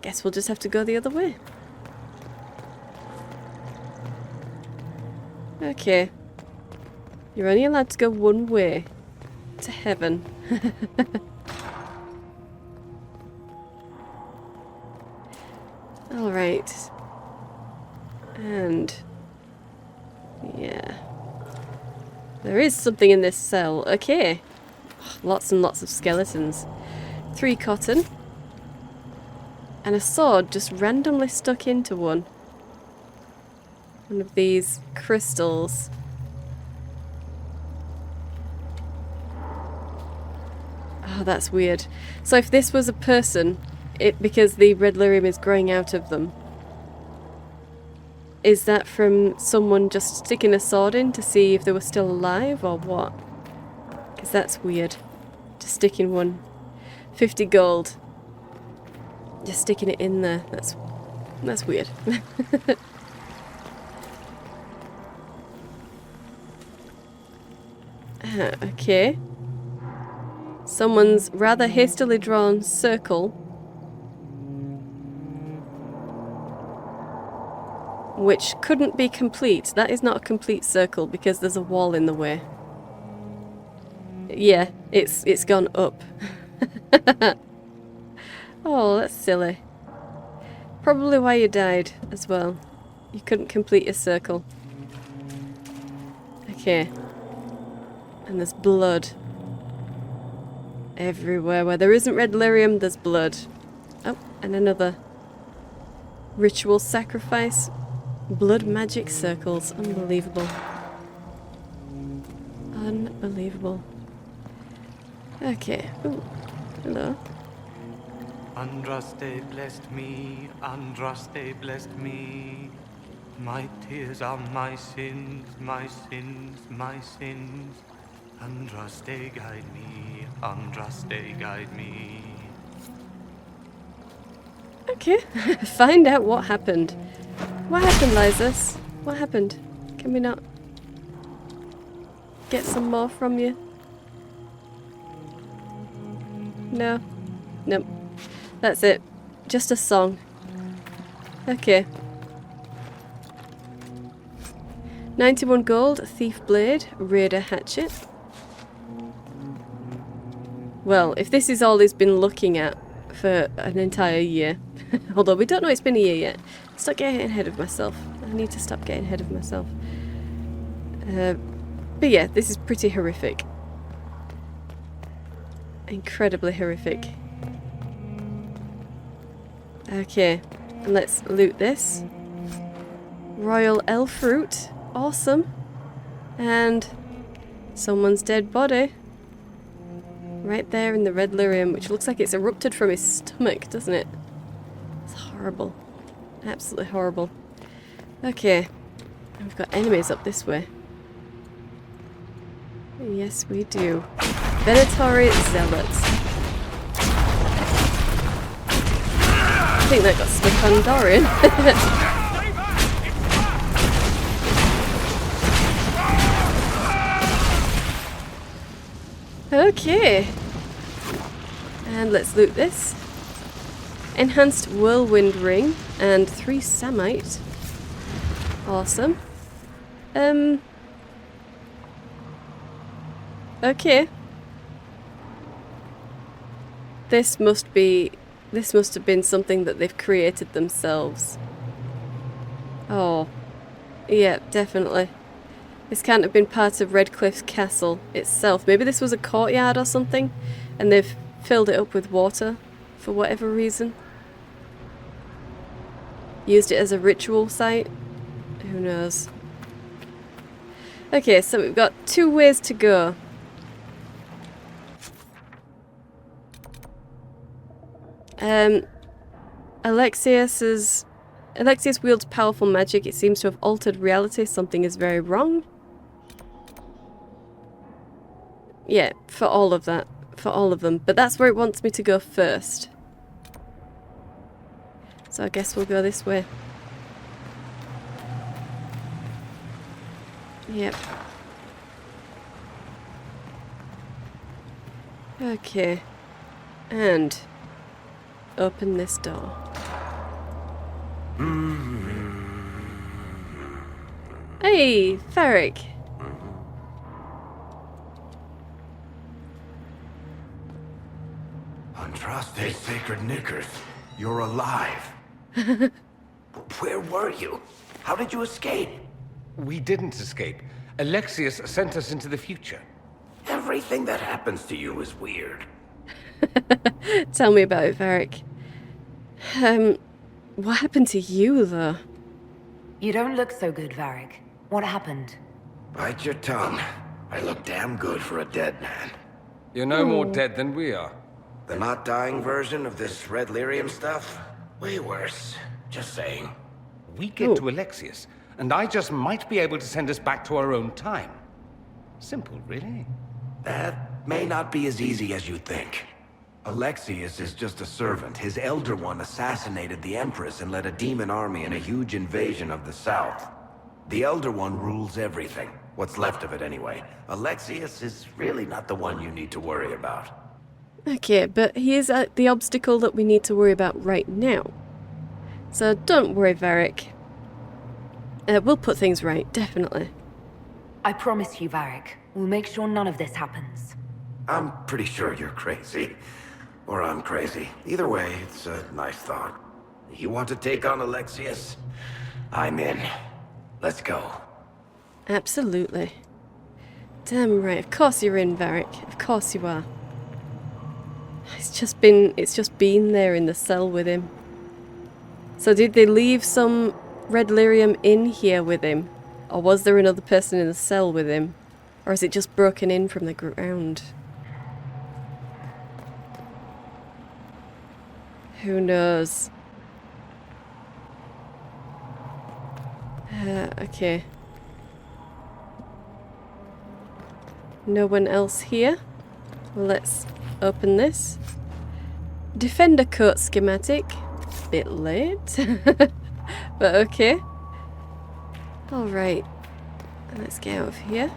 Guess we'll just have to go the other way. Okay. You're only allowed to go one way. To heaven. Alright. And... yeah. There is something in this cell. Okay. Lots and lots of skeletons. 3 cotton. And a sword just randomly stuck into one. One of these crystals. Oh, that's weird. So if this was a person, because the red lyrium is growing out of them, is that from someone just sticking a sword in to see if they were still alive or what? Because that's weird. Just sticking one. 50 gold. Just sticking it in there. That's weird. Okay. Someone's rather hastily drawn circle, which couldn't be complete. That is not a complete circle because there's a wall in the way. Yeah, it's gone up. Oh, that's silly. Probably why you died as well. You couldn't complete your circle. Okay. And there's blood. Everywhere. Where there isn't red lyrium, there's blood. Oh, and another ritual sacrifice. Blood magic circles. Unbelievable. Unbelievable. Okay. Ooh. Hello. Andraste blessed me, Andraste blessed me. My tears are my sins, my sins, my sins. Andraste guide me, Andraste guide me. Okay, find out what happened. What happened, Lysis? What happened? Can we not get some more from you? No? Nope. That's it. Just a song. Okay. 91 gold, thief blade, raider hatchet. Well, if this is all he's been looking at for an entire year, although we don't know it's been a year yet. Stop getting ahead of myself. I need to stop getting ahead of myself. But yeah, this is pretty horrific. Incredibly horrific. Okay, and let's loot this. Royal elf fruit. Awesome. And someone's dead body. Right there in the red lyrium, which looks like it's erupted from his stomach, doesn't it? It's horrible. Absolutely horrible. Okay. And we've got enemies up this way. Yes, we do. Venatori Zealots. I think that got stuck on Dorian. Okay. And let's loot this. Enhanced Whirlwind Ring and 3 Samite. Awesome. Okay. This must have been something that they've created themselves. Oh. Yeah, definitely. This can't have been part of Redcliffe's castle itself. Maybe this was a courtyard or something, and they've filled it up with water for whatever reason. Used it as a ritual site. Who knows? Okay, so we've got 2 ways to go. Alexius wields powerful magic. It seems to have altered reality. Something is very wrong. Yeah, for all of that. For all of them. But that's where it wants me to go first. So I guess we'll go this way. Yep. Okay. And open this door. Hey, Ferric. Andraste Sacred Knickers, you're alive. Where were you? How did you escape? We didn't escape. Alexius sent us into the future. Everything that happens to you is weird. Tell me about it, Varric. What happened to you, though? You don't look so good, Varric. What happened? Bite your tongue. I look damn good for a dead man. You're no more dead than we are. The not dying version of this red lyrium stuff? Way worse. Just saying. We get to Alexius, and I just might be able to send us back to our own time. Simple, really. That may not be as easy as you think. Alexius is just a servant. His Elder One assassinated the Empress and led a demon army in a huge invasion of the South. The Elder One rules everything. What's left of it, anyway. Alexius is really not the one you need to worry about. Okay, but he is the obstacle that we need to worry about right now. So don't worry, Varric. We'll put things right, definitely. I promise you, Varric. We'll make sure none of this happens. I'm pretty sure you're crazy. Or I'm crazy. Either way, it's a nice thought. You want to take on Alexius? I'm in. Let's go. Absolutely. Damn right. Of course you're in, Varric. Of course you are. It's just been there in the cell with him. So did they leave some red lyrium in here with him? Or was there another person in the cell with him? Or is it just broken in from the ground? Who knows? Okay. No one else here? Well, let's open this. Defender coat schematic. Bit late. But okay. Alright. Let's get out of here.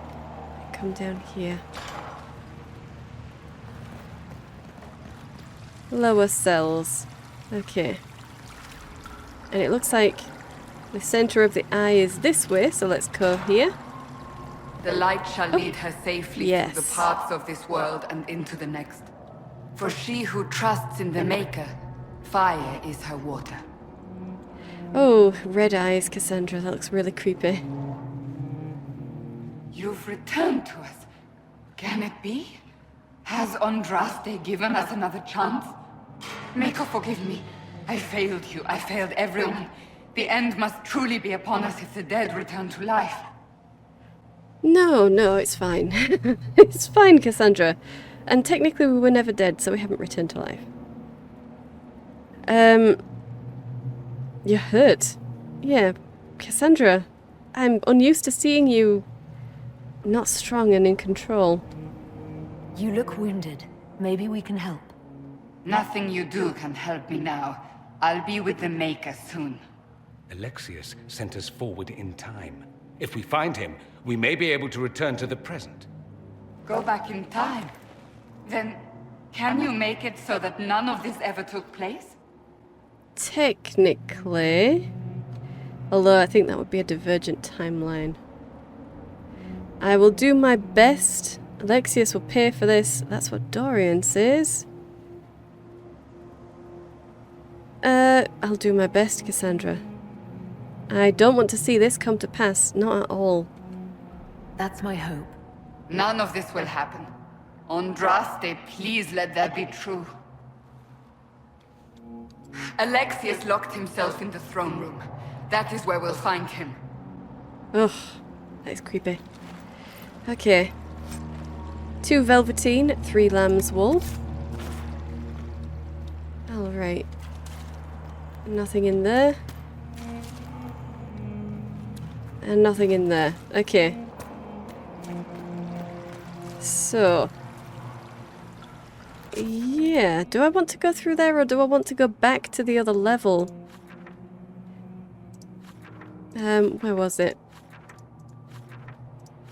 come down here. Lower cells. Okay. And it looks like the center of the eye is this way, so let's go here. The light shall lead her safely Yes. through the paths of this world and into the next. For she who trusts in the Maker, fire is her water. Oh, red eyes, Cassandra. That looks really creepy. You've returned to us. Can it be? Has Andraste given us another chance? Maker, forgive me. I failed you. I failed everyone. The end must truly be upon us if the dead return to life. No, it's fine. It's fine, Cassandra. And technically we were never dead, so we haven't returned to life. You're hurt. Yeah, Cassandra. I'm unused to seeing you not strong and in control. You look wounded. Maybe we can help. Nothing you do can help me now. I'll be with the Maker soon. Alexius sent us forward in time. If we find him, we may be able to return to the present. Go back in time? Then, can you make it so that none of this ever took place? Technically. Although I think that would be a divergent timeline. I will do my best. Alexius will pay for this. That's what Dorian says. I'll do my best, Cassandra. I don't want to see this come to pass. Not at all. That's my hope. None of this will happen. Andraste, please let that be true. Alexius locked himself in the throne room. That is where we'll find him. Ugh, that is creepy. Okay. 2 velveteen, 3 lamb's wool. Alright. Nothing in there. And nothing in there. Okay. So. Yeah, do I want to go through there or do I want to go back to the other level? Where was it?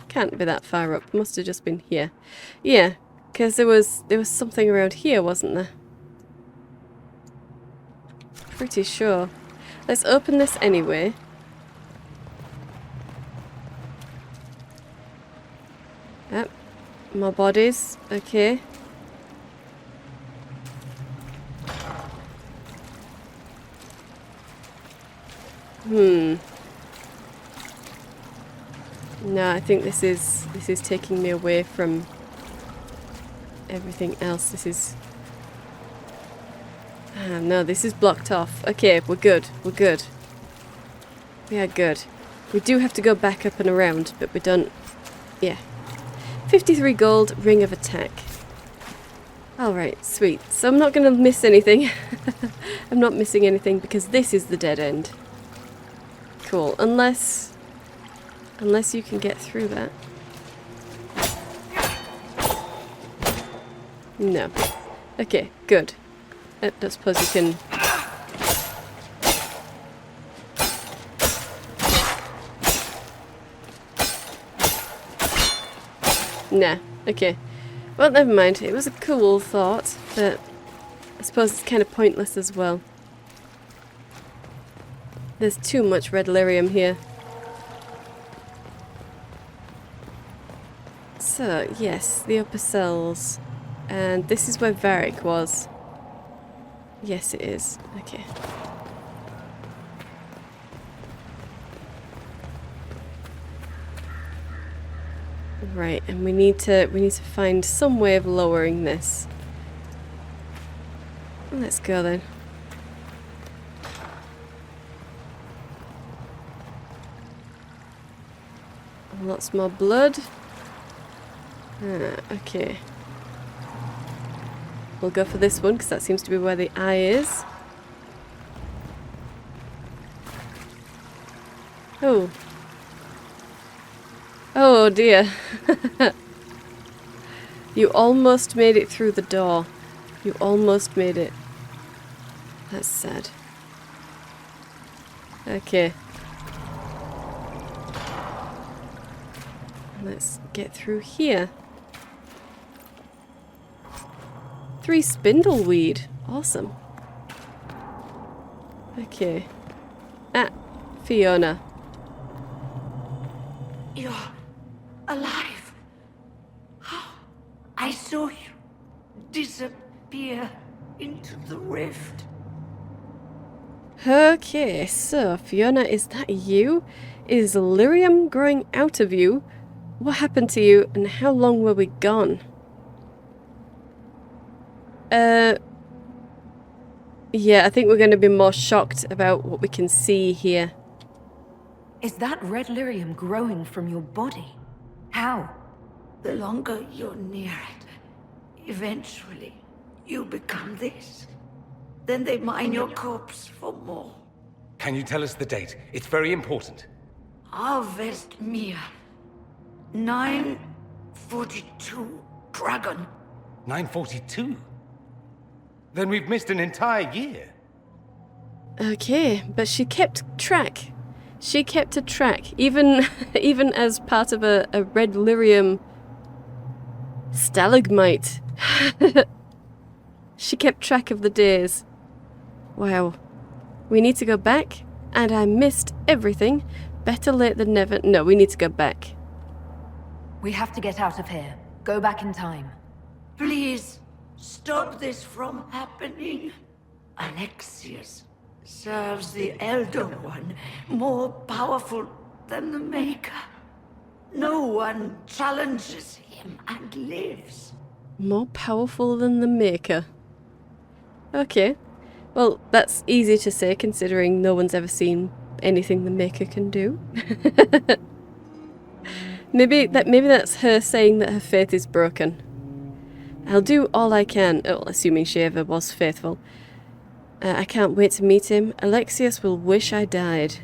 Can't be that far up. Must have just been here. Yeah, because there was something around here, wasn't there? Pretty sure. Let's open this anyway. Yep. More bodies. Okay. No, I think this is taking me away from everything else. This is... no, this is blocked off. Okay, we're good. We're good. We are good. We do have to go back up and around, but we don't... Yeah. 53 gold, ring of attack. Alright, sweet. So I'm not going to miss anything. I'm not missing anything because this is the dead end. Cool. Unless you can get through that. No. Okay, good. I don't suppose you can... Nah. Okay. Well, never mind. It was a cool thought, but I suppose it's kind of pointless as well. There's too much red lyrium here. So, yes, the upper cells. And this is where Varric was. Yes, it is. Okay. Right, and we need to find some way of lowering this. Let's go then. Lots more blood. Okay. We'll go for this one because that seems to be where the eye is. Oh. Oh dear. You almost made it through the door. You almost made it. That's sad. Okay. Let's get through here. 3 spindleweed. Awesome. Okay. Ah, Fiona. You're alive. I saw you disappear into the rift. Okay, so Fiona, is that you? Is lyrium growing out of you? What happened to you and how long were we gone? Yeah, I think we're going to be more shocked about what we can see here. Is that red lyrium growing from your body? How? The longer you're near it, eventually you become this. Then they mine your corpse for more. Can you tell us the date? It's very important. Harvest Mia. 942 Dragon. 942? Then we've missed an entire year. Okay, but she kept track. She kept a track, even as part of a red lyrium stalagmite. She kept track of the days. Wow. We need to go back, and I missed everything. Better late than never. No, we need to go back. We have to get out of here. Go back in time. Please, stop this from happening. Alexius serves the Elder One, more powerful than the Maker. No one challenges him and lives. More powerful than the Maker. Okay. Well, that's easy to say considering no one's ever seen anything the Maker can do. Maybe that's her saying that her faith is broken. I'll do all I can, assuming she ever was faithful. I can't wait to meet him. Alexius will wish I died.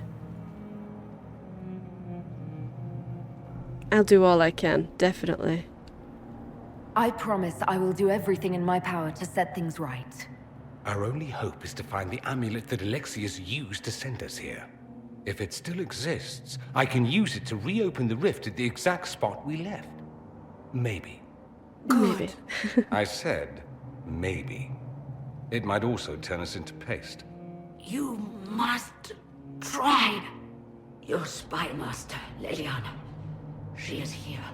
I'll do all I can, definitely. I promise I will do everything in my power to set things right. Our only hope is to find the amulet that Alexius used to send us here. If it still exists, I can use it to reopen the rift at the exact spot we left. Maybe. Maybe. I said, maybe. It might also turn us into paste. You must try. Your spy master, Leliana. She is here.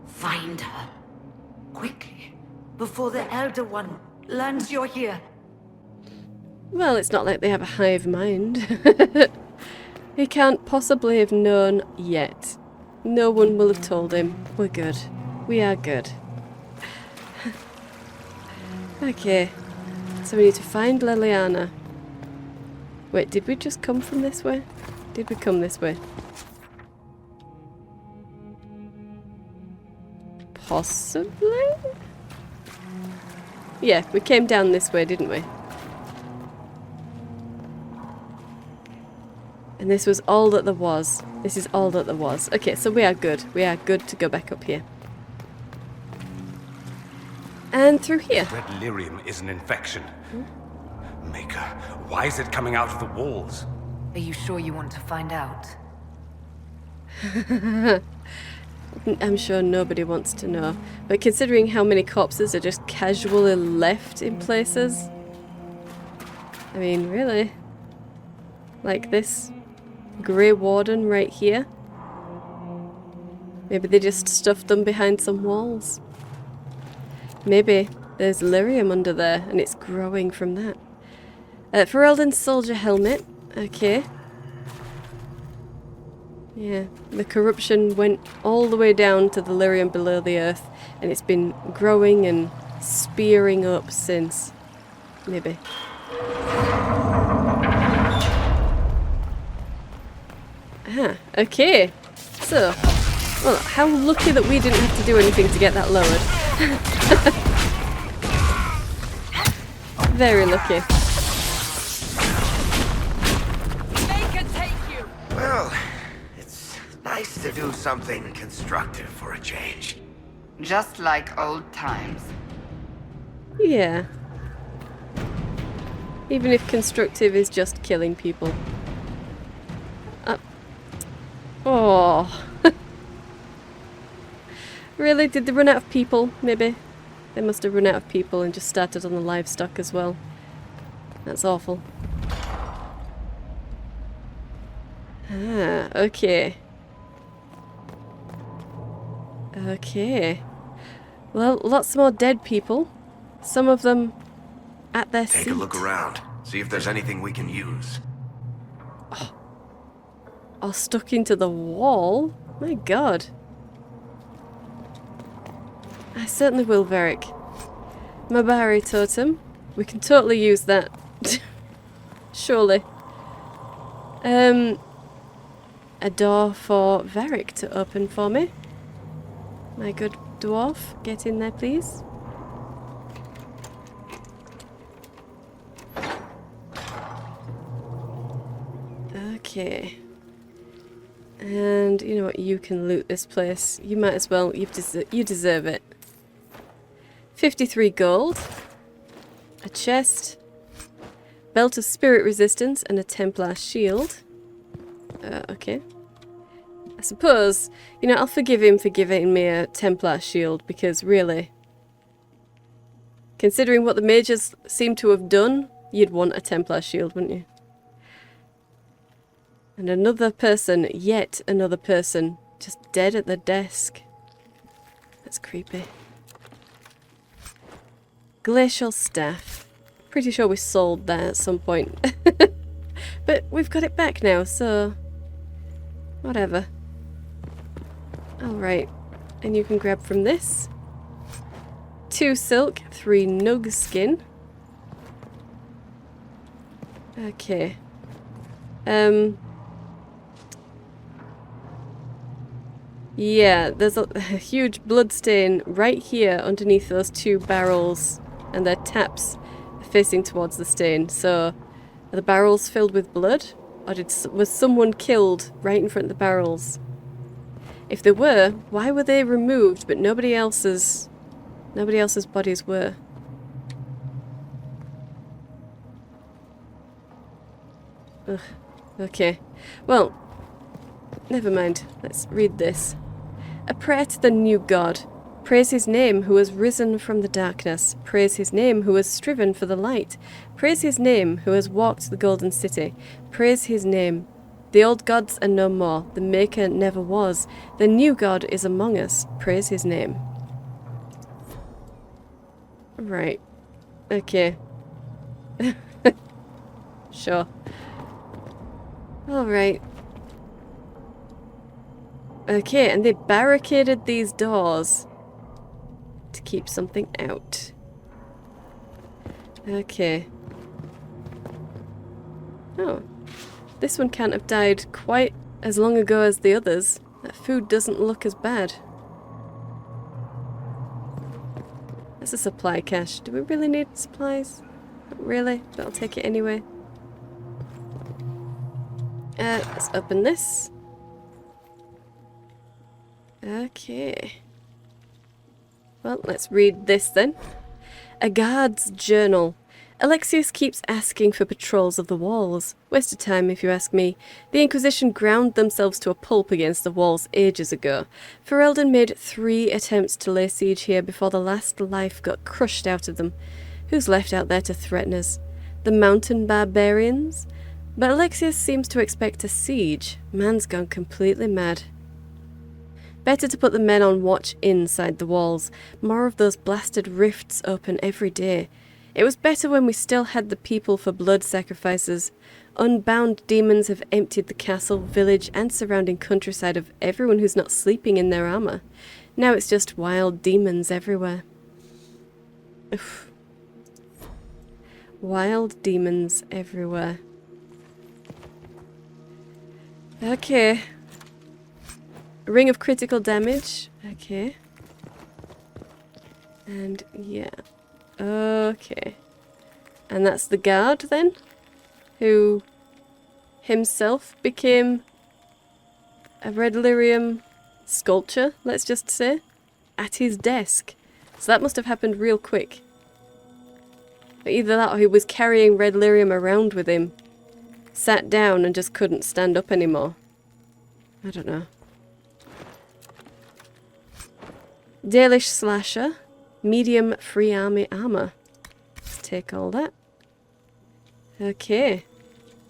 Find her. Quickly. Before the Elder One learns you're here. Well, it's not like they have a hive mind. He can't possibly have known yet. No one will have told him. We're good. We are good. Okay. So we need to find Leliana. Wait, did we just come from this way? Did we come this way? Possibly? Yeah, we came down this way, didn't we? And this was all that there was. This is all that there was. Okay, so we are good. We are good to go back up here. And through here. Red lyrium is an infection. Maker, why is it coming out of the walls? Are you sure you want to find out? I'm sure nobody wants to know. But considering how many corpses are just casually left in places... I mean, really? Like this Grey Warden right here? Maybe they just stuffed them behind some walls. Maybe there's lyrium under there and it's growing from that. Ferelden's soldier helmet. Okay. Yeah, the corruption went all the way down to the lyrium below the earth, and it's been growing and spearing up since. Maybe. Ah, okay. So, well, how lucky that we didn't have to do anything to get that lowered. Very lucky. Well, it's nice to do something constructive for a change. Just like old times. Yeah. Even if constructive is just killing people. Oh. Really? Did they run out of people, maybe? They must have run out of people and just started on the livestock as well. That's awful. Ah, okay. Okay. Well, lots more dead people. Some of them at their seat. Take a look around. See if there's anything we can use. Or stuck into the wall? My god. I certainly will, Varric. Mabari totem. We can totally use that. Surely. A door for Varric to open for me. My good dwarf, get in there, please. Okay. And you know what? You can loot this place. You might as well. You deserve it. 53 gold. A chest. Belt of spirit resistance and a Templar shield. Okay. I suppose, you know, I'll forgive him for giving me a Templar shield because really, considering what the mages seem to have done, you'd want a Templar shield, wouldn't you? And another person, yet another person, just dead at the desk. That's creepy. Glacial staff. Pretty sure we sold that at some point. But we've got it back now, so whatever. Alright. And you can grab from this. 2 silk, 3 nug skin. Okay. Yeah, there's a huge blood stain right here underneath those 2 barrels, and their taps are facing towards the stain. So, are the barrels filled with blood, or was someone killed right in front of the barrels? If they were, why were they removed, but nobody else's bodies were? Ugh. Okay. Well, never mind. Let's read this. A prayer to the new god. Praise his name who has risen from the darkness. Praise his name who has striven for the light. Praise his name who has walked the golden city. Praise his name. The old gods are no more. The maker never was. The new god is among us. Praise his name. Right. Okay. Sure. Alright. Okay, and they barricaded these doors to keep something out. Okay. Oh. This one can't have died quite as long ago as the others. That food doesn't look as bad. That's a supply cache. Do we really need supplies? Not really, but I'll take it anyway. Let's open this. Okay. Well, let's read this then. A guard's journal. Alexius keeps asking for patrols of the walls. Waste of time, if you ask me. The Inquisition ground themselves to a pulp against the walls ages ago. Ferelden made 3 attempts to lay siege here before the last life got crushed out of them. Who's left out there to threaten us? The mountain barbarians? But Alexius seems to expect a siege. Man's gone completely mad. Better to put the men on watch inside the walls. More of those blasted rifts open every day. It was better when we still had the people for blood sacrifices. Unbound demons have emptied the castle, village, and surrounding countryside of everyone who's not sleeping in their armor. Now it's just wild demons everywhere. Oof. Wild demons everywhere. Okay. Ring of critical damage. Okay. And yeah. Okay. And that's the guard then? Who himself became a red lyrium sculpture, let's just say, at his desk. So that must have happened real quick. But either that or he was carrying red lyrium around with him, sat down and just couldn't stand up anymore. I don't know. Dalish slasher. Medium free army armor. Let's take all that. Okay.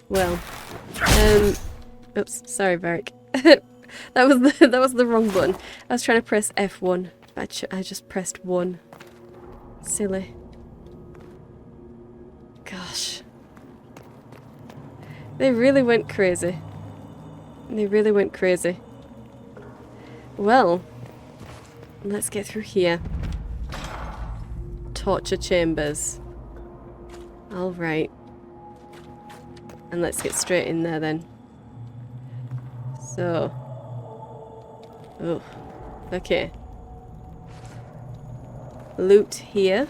Well. Oops, sorry, Varric. that was the wrong button. I was trying to press F1, but I just pressed 1. Silly. Gosh. They really went crazy. They really went crazy. Well, let's get through here. Torture chambers. Alright. And let's get straight in there then. So. Oh. Okay. Loot here.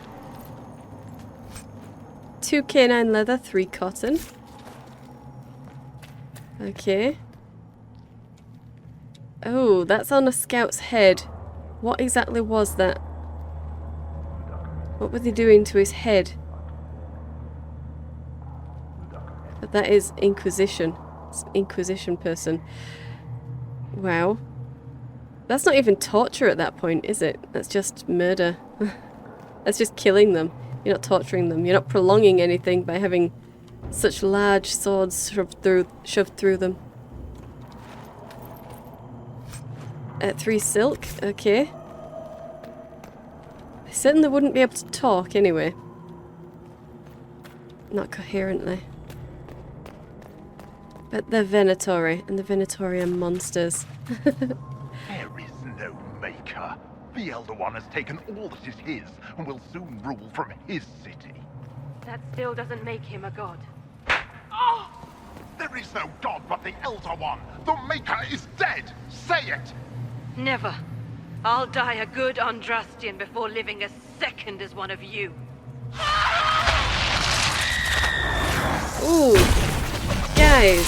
2 canine leather, 3 cotton. Okay. Oh, that's on a scout's head. What exactly was that? What were they doing to his head? But that is Inquisition. It's an Inquisition person. Wow. That's not even torture at that point, is it? That's just murder. That's just killing them. You're not torturing them. You're not prolonging anything by having such large swords shoved through them. 3 silk. Okay. They certainly wouldn't be able to talk anyway. Not coherently. But they're Venatori, and the Venatori are monsters. There is no maker. The Elder One has taken all that is his, and will soon rule from his city. That still doesn't make him a god. Ah! There is no god but the Elder One! The Maker is dead! Say it! Never. I'll die a good Andrastian before living a second as one of you. Ooh. Guys.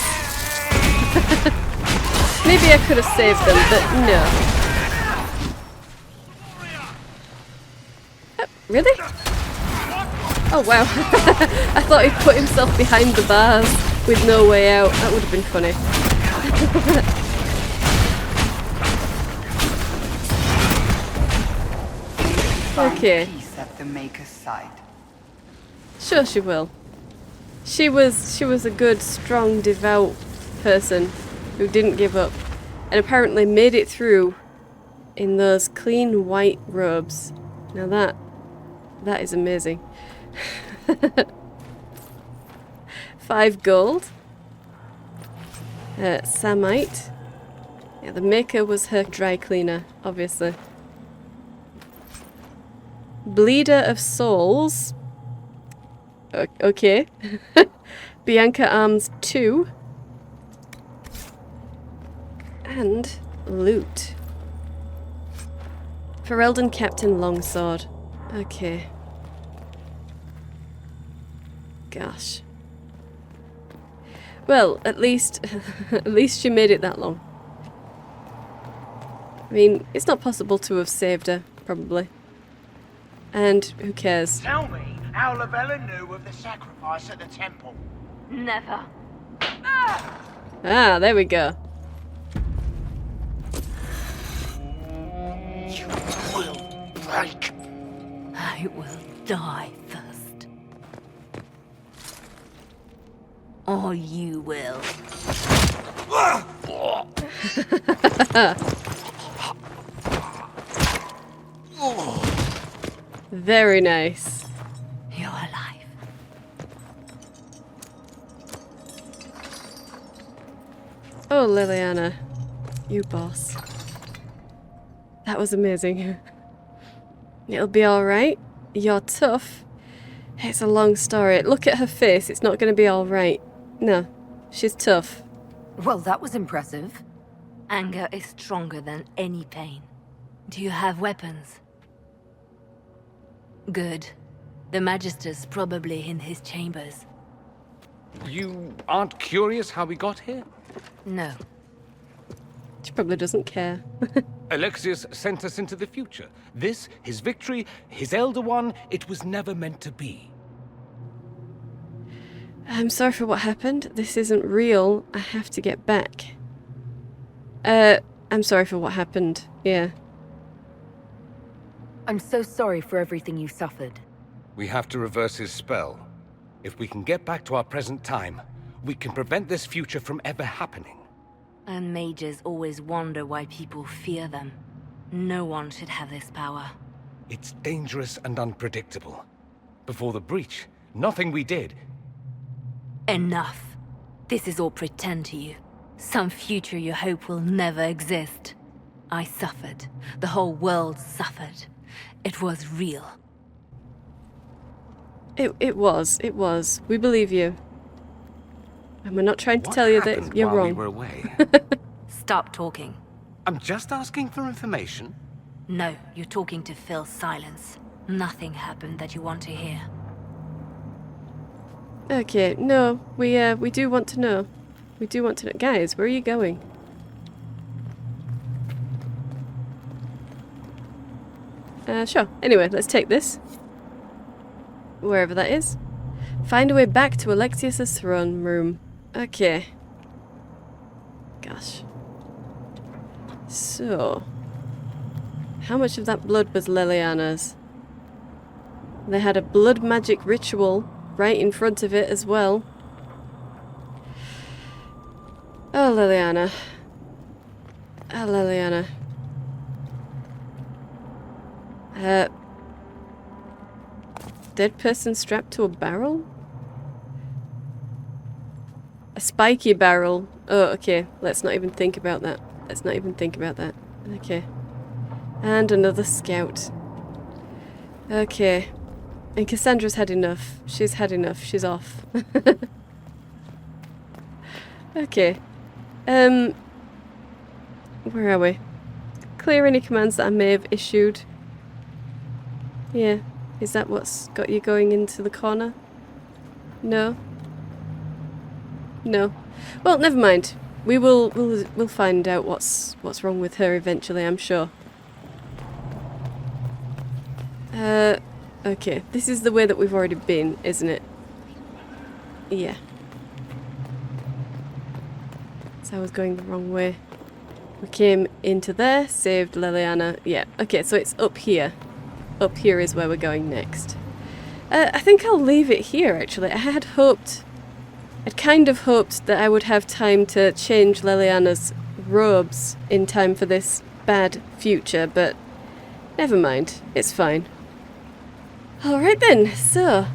Maybe I could have saved them, but no. Really? Oh wow. I thought he'd put himself behind the bars with no way out. That would have been funny. Okay. Peace at the Maker's side. Sure she will. She was a good, strong, devout person who didn't give up and apparently made it through in those clean white robes. Now that is amazing. 5 gold. Samite. Yeah, the Maker was her dry cleaner, obviously. Bleeder of Souls. Okay. Bianca Arms 2. And loot. Ferelden Captain Longsword. Okay. Gosh. Well, at least she made it that long. I mean, it's not possible to have saved her, probably. And who cares? Tell me how Lavellan knew of the sacrifice at the temple. Never. Ah, there we go. You will break. I will die first. Or you will. Very nice. You're alive. Oh, Liliana. You boss. That was amazing. It'll be alright. You're tough. It's a long story. Look at her face. It's not going to be alright. No. She's tough. Well, that was impressive. Anger is stronger than any pain. Do you have weapons? Good. The Magister's probably in his chambers. You aren't curious how we got here? No. She probably doesn't care. Alexius sent us into the future. This, his victory, his Elder One, it was never meant to be. I'm sorry for what happened. This isn't real. I have to get back. I'm sorry for what happened. Yeah. I'm so sorry for everything you suffered. We have to reverse his spell. If we can get back to our present time, we can prevent this future from ever happening. And mages always wonder why people fear them. No one should have this power. It's dangerous and unpredictable. Before the breach, nothing we did. Enough. This is all pretend to you. Some future you hope will never exist. I suffered. The whole world suffered. It was real. It was. We believe you. And we're not trying to tell you that you're wrong. We were away? Stop talking. I'm just asking for information. No, you're talking to fill silence. Nothing happened that you want to hear. Okay, no, we do want to know. We do want to know. Guys, where are you going? Sure. Anyway, let's take this. Wherever that is. Find a way back to Alexius's throne room. Okay. Gosh. So, how much of that blood was Leliana's? They had a blood magic ritual right in front of it as well. Oh, Leliana. Oh, Leliana. Dead person strapped to a barrel? A spiky barrel. Oh, okay. Let's not even think about that. Let's not even think about that. Okay. And another scout. Okay. And Cassandra's had enough. She's had enough. She's off. Okay. Where are we? Clear any commands that I may have issued. Yeah. Is that what's got you going into the corner? No? No. Well, never mind. We'll find out what's wrong with her eventually, I'm sure. Okay. This is the way that we've already been, isn't it? Yeah. So I was going the wrong way. We came into there, saved Leliana. Yeah, okay, so it's up here. Up here is where we're going next. I think I'll leave it here, actually. I'd kind of hoped that I would have time to change Leliana's robes in time for this bad future, but never mind. It's fine. Alright then, so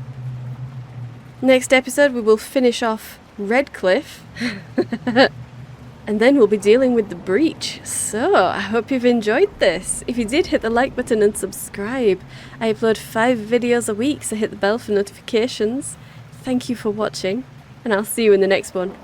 next episode we will finish off Redcliffe. And then we'll be dealing with the breach. So, I hope you've enjoyed this. If you did, hit the like button and subscribe. I upload 5 videos a week, so hit the bell for notifications. Thank you for watching, and I'll see you in the next one.